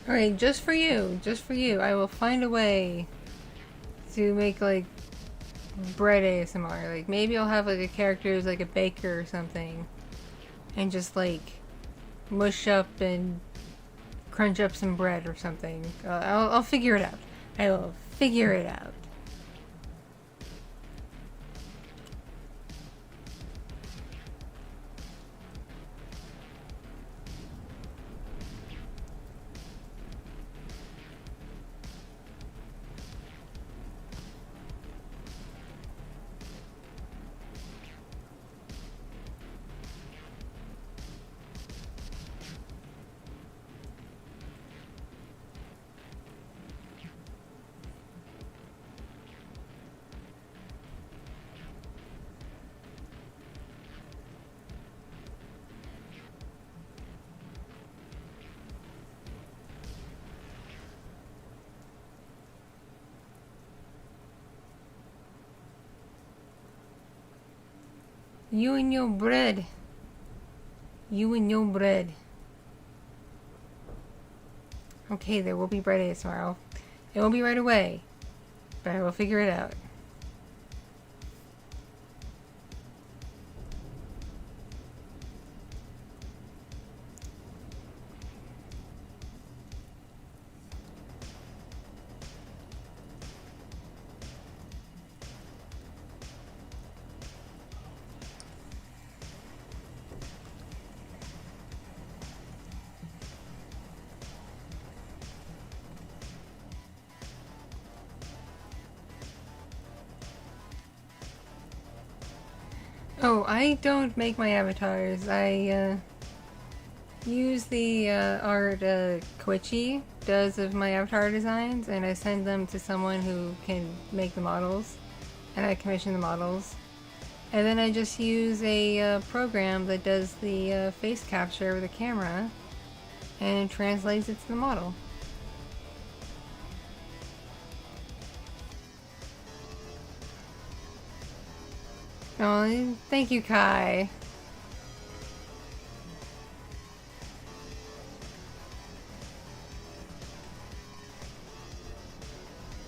Alright, just for you, I will find a way to make, like, bread ASMR. Like, maybe I'll have, like, a character who's, like, a baker or something, and just, like, mush up and crunch up some bread or something. I'll figure it out. I will figure it out. You and your bread. You and your bread. Okay, there will be bread ASMR. It won't be right away, but I will figure it out. Oh, I don't make my avatars. I use the art Kitti does of my avatar designs, and I send them to someone who can make the models, and I commission the models. And then I just use a program that does the face capture with the camera and translates it to the model. Oh, thank you, Kai.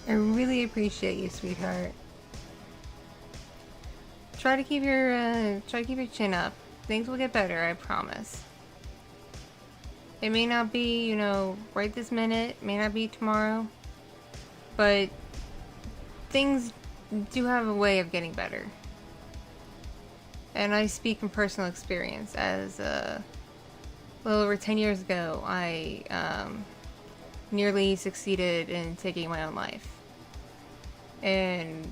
I really appreciate you, sweetheart. Try to keep your chin up. Things will get better, I promise. It may not be, you know, right this minute, may not be tomorrow, but things do have a way of getting better. And I speak from personal experience, as a little over 10 years ago, I nearly succeeded in taking my own life. And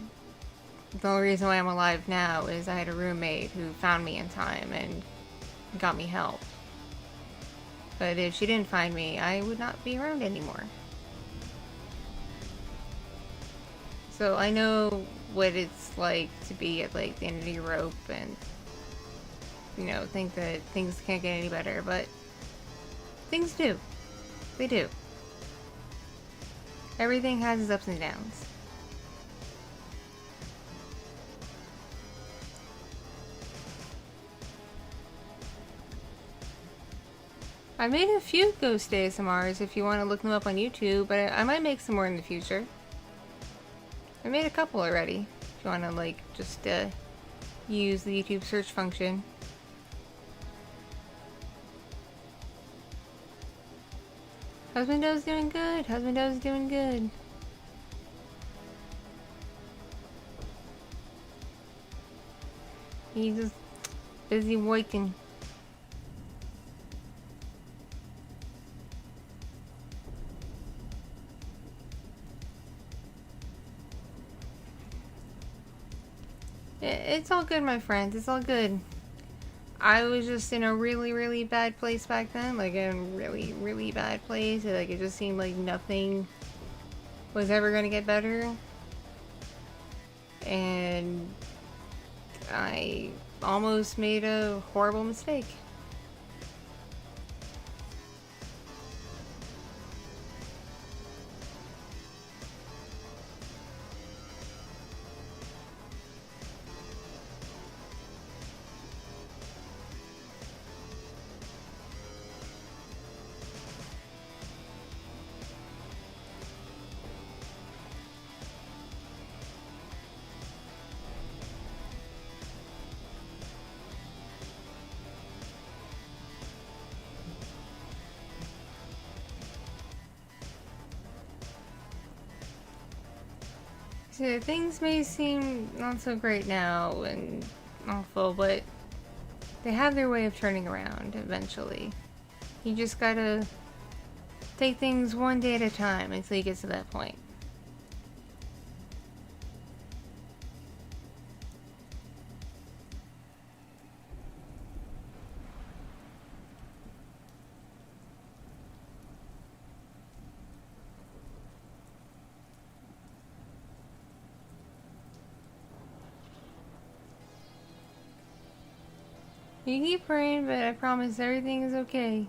the only reason why I'm alive now is I had a roommate who found me in time and got me help. But if she didn't find me, I would not be around anymore. So I know what it's like to be at like the end of your rope and, you know, think that things can't get any better, but things do. They do. Everything has its ups and downs. I made a few ghost ASMRs if you want to look them up on YouTube, but I might make some more in the future. I made a couple already, if you want to like just use the YouTube search function. Husbando's doing good. Husbando's doing good. He's just busy working. It's all good, my friends. It's all good. I was just in a really, really bad place back then. Like, in a really, really bad place. Like, it just seemed like nothing was ever going to get better. And I almost made a horrible mistake. So things may seem not so great now and awful, but they have their way of turning around eventually. You just gotta take things one day at a time until you get to that point. You keep praying, but I promise everything is okay.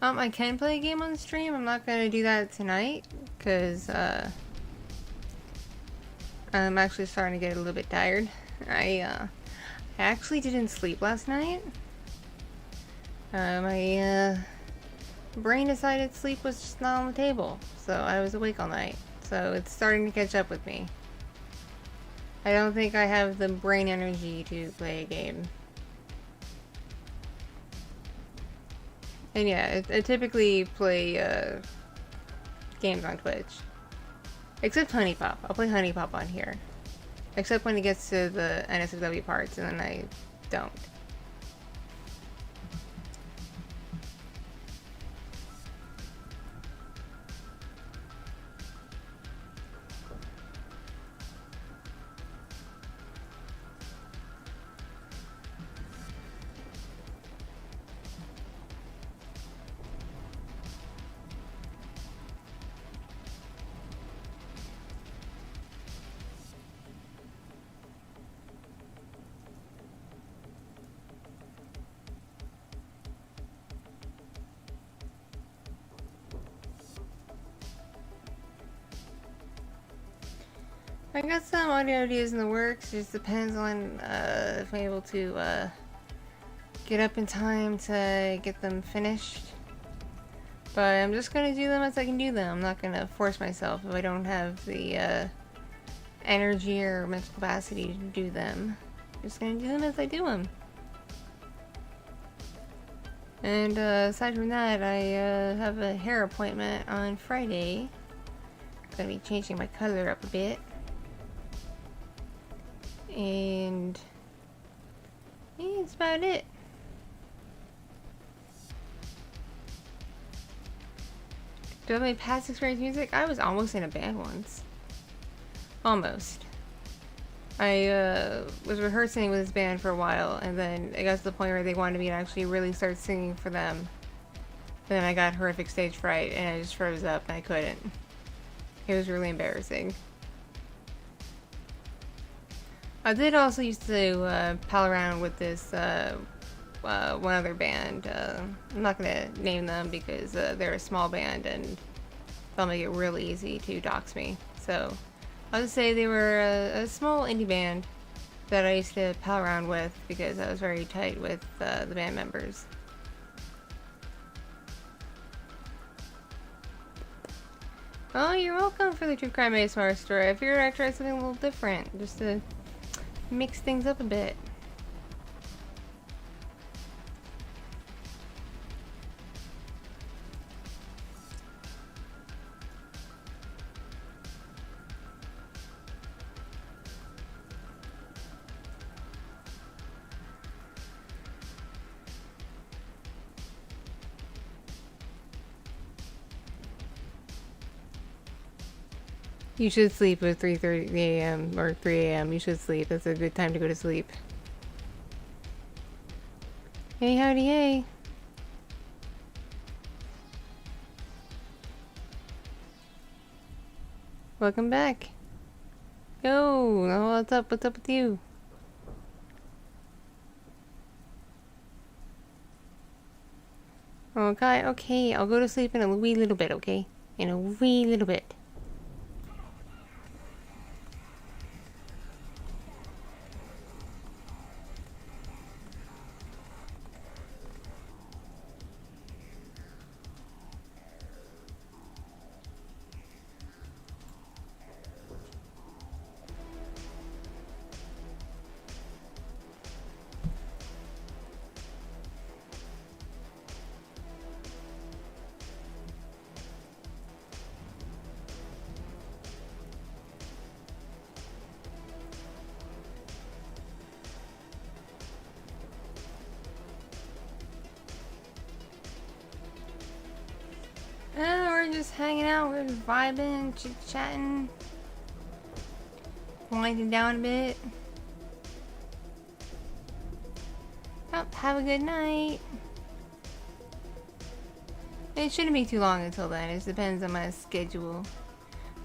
I can play a game on stream. I'm not gonna do that tonight, because, I'm actually starting to get a little bit tired. I actually didn't sleep last night. My, brain decided sleep was just not on the table, so I was awake all night. So it's starting to catch up with me. I don't think I have the brain energy to play a game. And yeah, I typically play games on Twitch. Except Honey Pop. I'll play Honey Pop on here. Except when it gets to the NSFW parts, and then I don't. got some audio ideas in the works. It just depends on if I'm able to get up in time to get them finished. But I'm just gonna do them as I can do them. I'm not gonna force myself if I don't have the energy or mental capacity to do them. I'm just gonna do them as I do them. And aside from that, I have a hair appointment on Friday. Gonna be changing my color up a bit. And yeah, that's about it. Do I have any past experience in music? I was almost in a band once. Almost. I was rehearsing with this band for a while, and then it got to the point where they wanted me to actually really start singing for them. And then I got horrific stage fright, and I just froze up, and I couldn't. It was really embarrassing. I did also used to pal around with this one other band. I'm not gonna name them because they're a small band and they'll make it really easy to dox me. So I'll just say they were a small indie band that I used to pal around with because I was very tight with the band members. Oh, you're welcome for the True Crime ASMR story. I figured I'd try something a little different just to mix things up a bit. You should sleep at 3:30 a.m. or 3 a.m. You should sleep. That's a good time to go to sleep. Hey, howdy, hey. Welcome back. Yo, what's up? What's up with you? Okay, okay, I'll go to sleep in a wee little bit, okay? In a wee little bit. We're just hanging out, we're just vibing, chit-chatting, winding down a bit. Oh, have a good night. It shouldn't be too long until then, it depends on my schedule.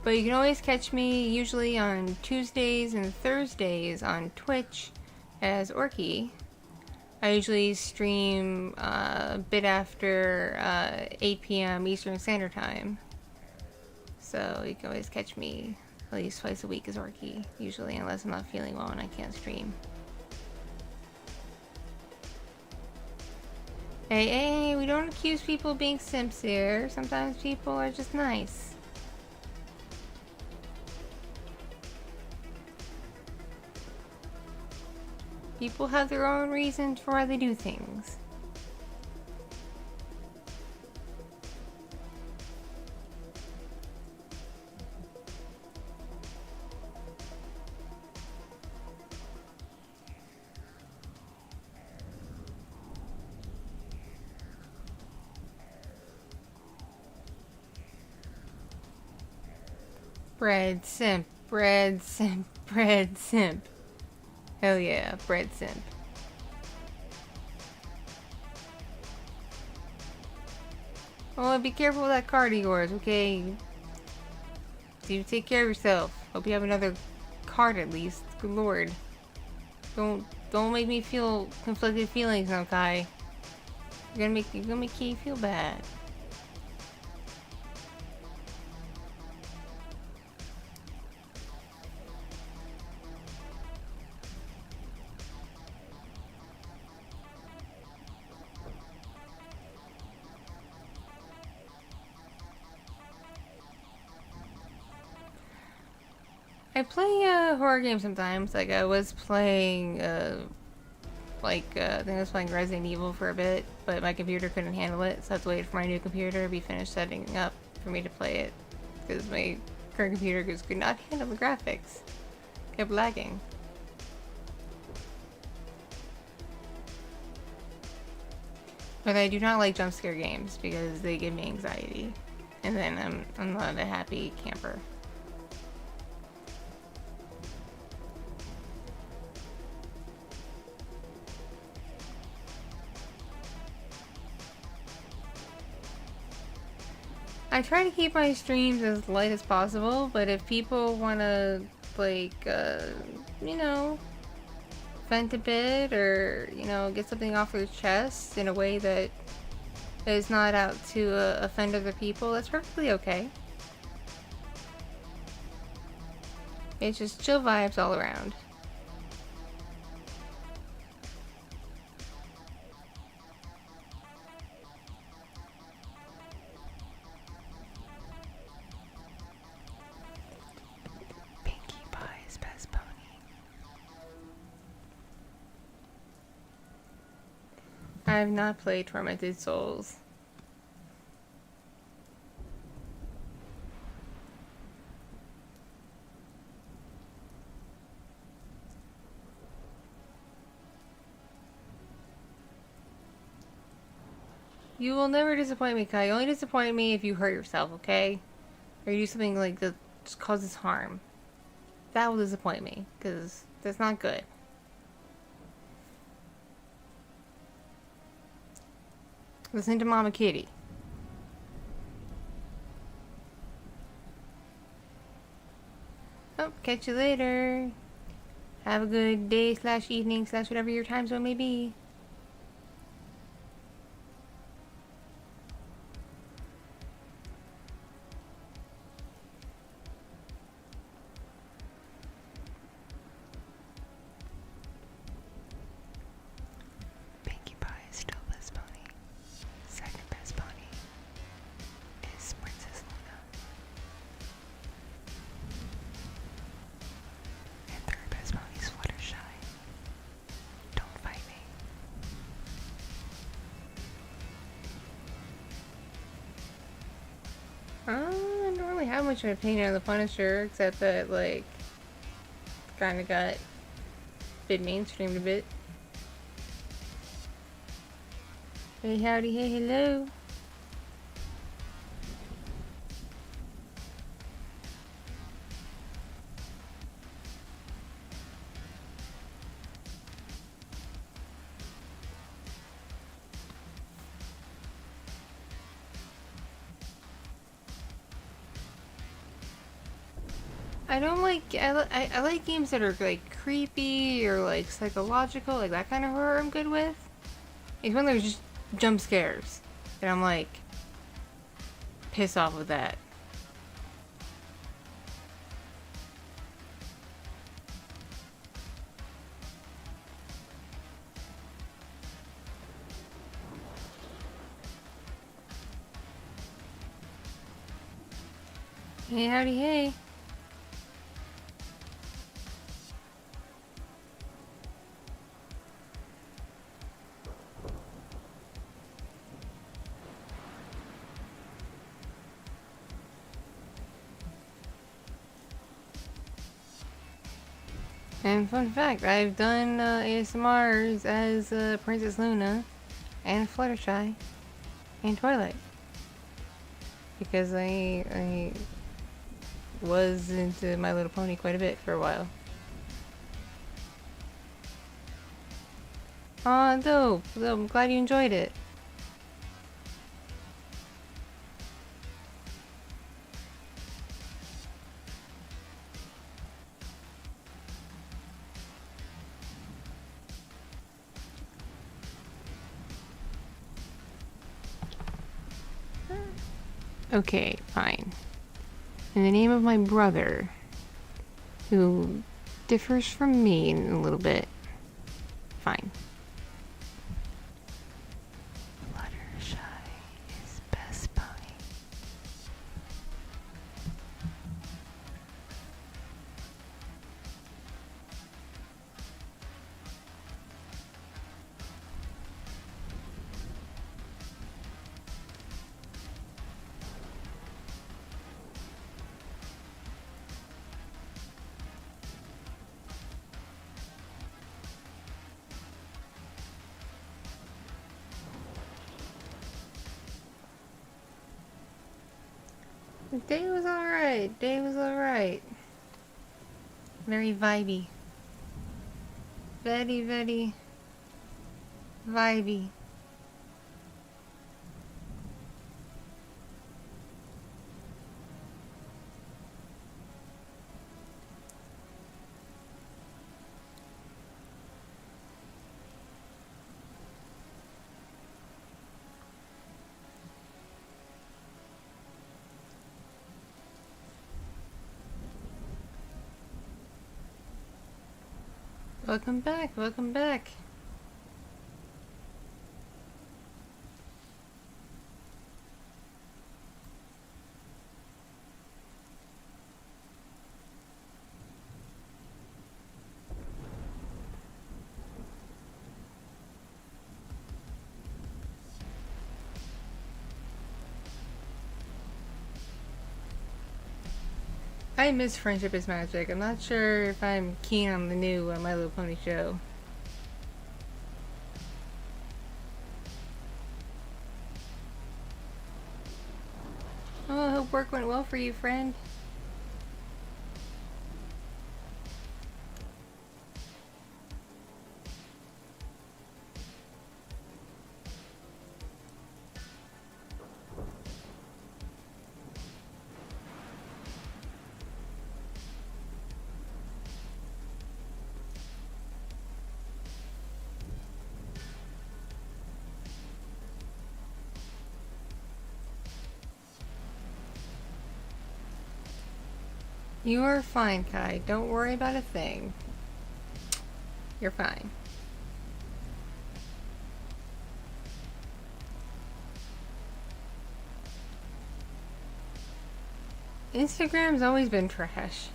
But you can always catch me usually on Tuesdays and Thursdays on Twitch as Orky. I usually stream a bit after 8 p.m. Eastern Standard Time. So you can always catch me at least twice a week as Orky, usually, unless I'm not feeling well and I can't stream. Hey, we don't accuse people of being simps here. Sometimes people are just nice. People have their own reasons for why they do things. Bread simp, bread simp, bread simp. Hell yeah, bread simp. Oh, be careful with that card of yours, okay? You take care of yourself. Hope you have another card at least. Good lord. Don't make me feel conflicted feelings now, Kai. You're gonna make Kitty feel bad. I play horror games sometimes. Like I was playing, I think I was playing Resident Evil for a bit, but my computer couldn't handle it, so I had to wait for my new computer to be finished setting up for me to play it, because my current computer just could not handle the graphics. Kept lagging. But I do not like jump scare games because they give me anxiety, and then I'm not a happy camper. I try to keep my streams as light as possible, but if people want to, like, you know, vent a bit or, you know, get something off their chest in a way that is not out to offend other people, that's perfectly okay. It's just chill vibes all around. I have not played Tormented Souls. You will never disappoint me, Kai. You only disappoint me if you hurt yourself, okay? Or you do something like that just causes harm. That will disappoint me, because that's not good. Listen to Mama Kitti. Oh, catch you later. Have a good day / evening / whatever your time zone may be. I don't really have much of an opinion on the Punisher, except that, like, kinda got a bit mainstreamed a bit. Hey, howdy, hey, hello. I don't like, I like games that are, like, creepy or, like, psychological, like, that kind of horror I'm good with. It's when there's just jump scares, and I'm, like, pissed off with that. Hey, howdy, hey. And fun fact, I've done ASMRs as Princess Luna and Fluttershy and Twilight. Because I was into My Little Pony quite a bit for a while. Aw, dope. I'm glad you enjoyed it. Okay, fine. In the name of my brother, who differs from me in a little bit, fine. Fluttershy is best pony. The day was alright. Day was alright. Very vibey. Very, very vibey. Welcome back, welcome back. I miss Friendship is Magic. I'm not sure if I'm keen on the new My Little Pony show. Oh, I hope work went well for you, friend. You are fine, Kai. Don't worry about a thing. You're fine. Instagram's always been trash.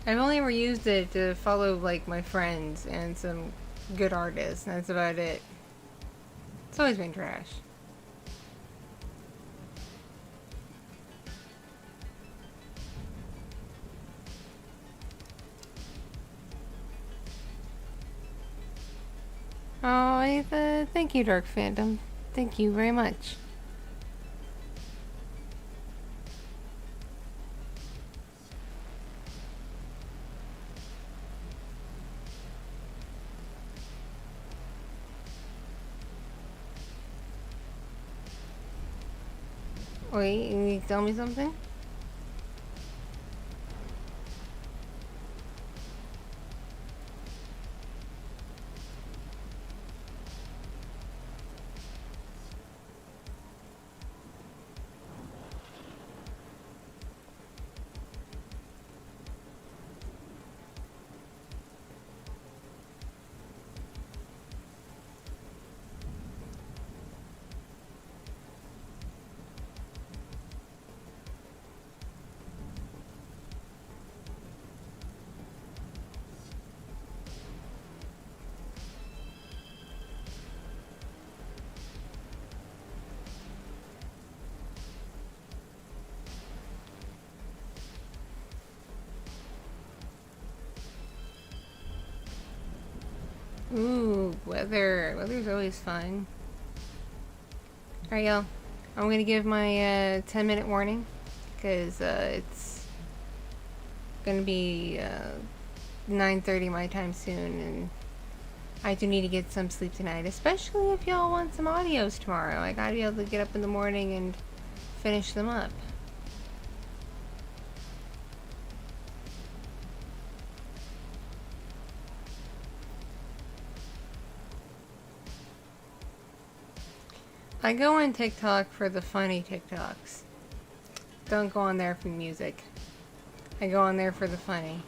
I've only ever used it to follow, like, my friends and some good artists, and that's about it. It's always been trash. Oh, thank you, Dark Phantom. Thank you very much. Wait, you need to tell me something? Ooh, weather. Weather's always fun. Alright, y'all. I'm gonna give my 10-minute warning. Because it's gonna be 9:30 my time soon. And I do need to get some sleep tonight. Especially if y'all want some audios tomorrow. I gotta be able to get up in the morning and finish them up. I go on TikTok for the funny TikToks. Don't go on there for music. I go on there for the funny.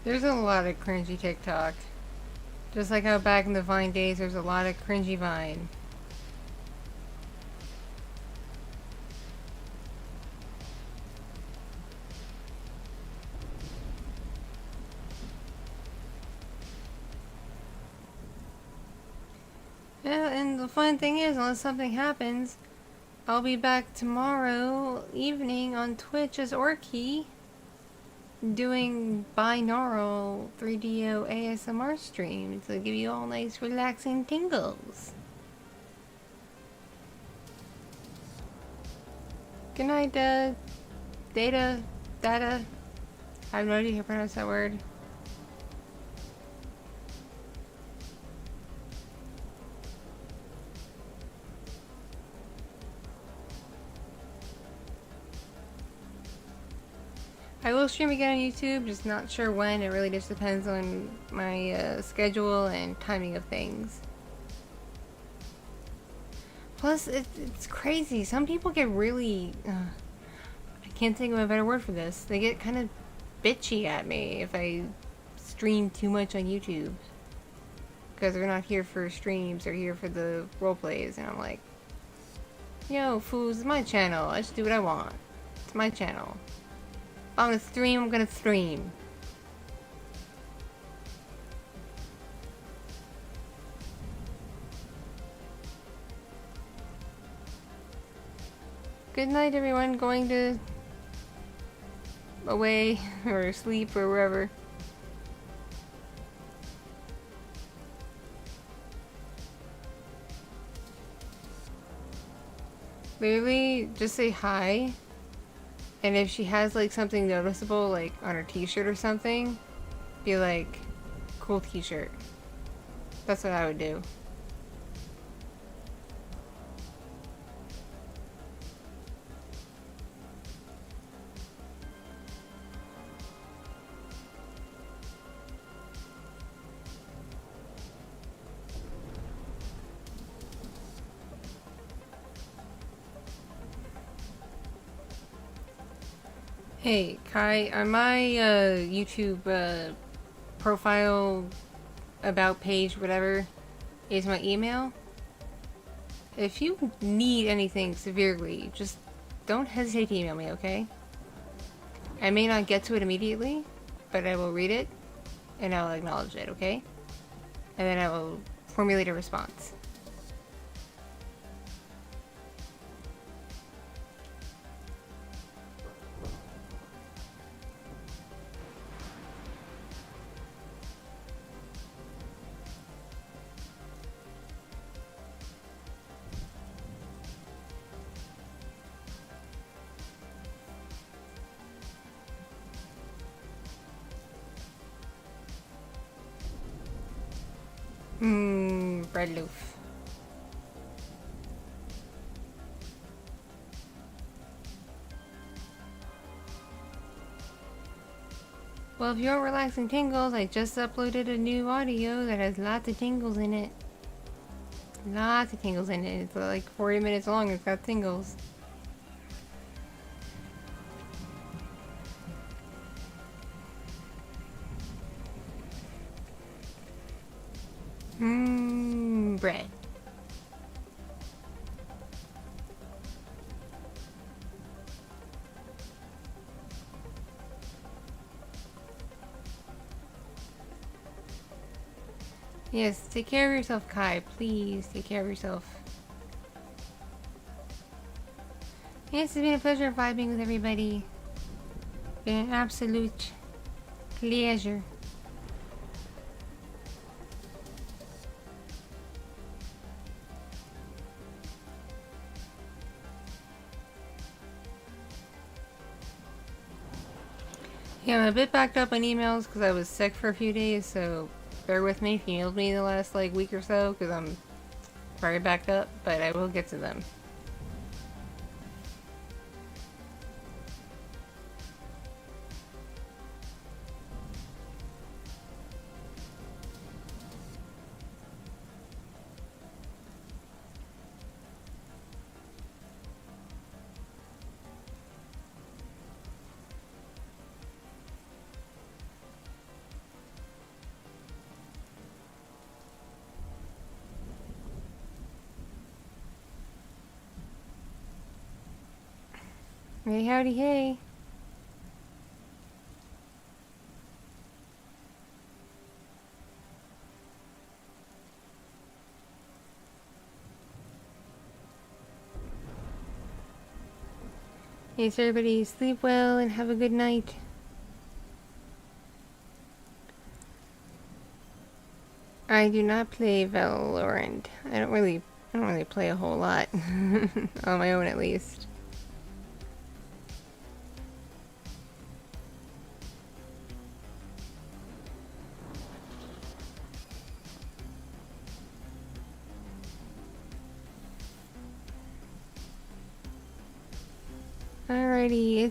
There's a lot of cringy TikTok. Just like how back in the Vine days, there's a lot of cringy Vine. Yeah, and the fun thing is, unless something happens, I'll be back tomorrow evening on Twitch as Orky, doing binaural 3DO ASMR stream to give you all nice relaxing tingles. Good night, data. I have no idea how to pronounce that word. I will stream again on YouTube, just not sure when. It really just depends on my schedule and timing of things. Plus, it's crazy. Some people get really... I can't think of a better word for this. They get kind of bitchy at me if I stream too much on YouTube. Because they're not here for streams, they're here for the roleplays. And I'm like, yo, fools, it's my channel. I just do what I want. It's my channel. If I'm gonna stream, I'm gonna stream. Good night, everyone. Going to away or sleep or wherever. Literally, just say hi. And if she has like something noticeable like on her t-shirt or something, be like, cool t-shirt. That's what I would do. Hey, Kai, on my YouTube profile, about page, whatever, is my email. If you need anything severely, just don't hesitate to email me, okay? I may not get to it immediately, but I will read it, and I'll acknowledge it, okay? And then I will formulate a response. Bread loaf. Well, if you're relaxing tingles, I just uploaded a new audio that has lots of tingles in it. Lots of tingles in it. It's like 40 minutes long. It's got tingles. Bread. Yes, take care of yourself, Kai. Please take care of yourself. Yes, it's been a pleasure vibing with everybody. Been an absolute pleasure. Yeah, I'm a bit backed up on emails because I was sick for a few days, so bear with me if you emailed me in the last like week or so because I'm very backed up, but I will get to them. Hey, howdy, hey. Yes, everybody sleep well and have a good night. I do not play Valorant. I don't really play a whole lot. On my own, at least. Alrighty,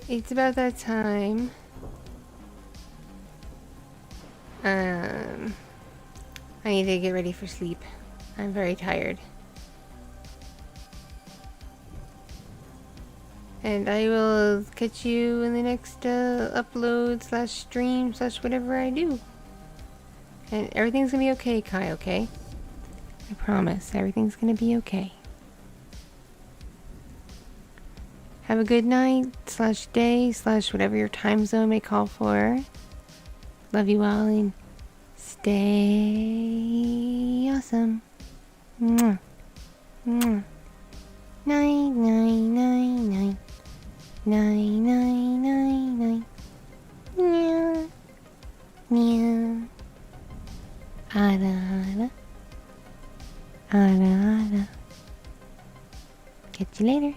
it's about that time. I need to get ready for sleep. I'm very tired. And I will catch you in the next upload / stream / whatever I do. And everything's gonna be okay, Kai, okay? I promise, everything's gonna be okay. Have a good night / day / whatever your time zone may call for. Love you all and stay awesome. Mwah. Mwah. Night, night, night, night. Night, night, night, night. Meow. Meow. Ada, ada. Ada, ada. Catch you later.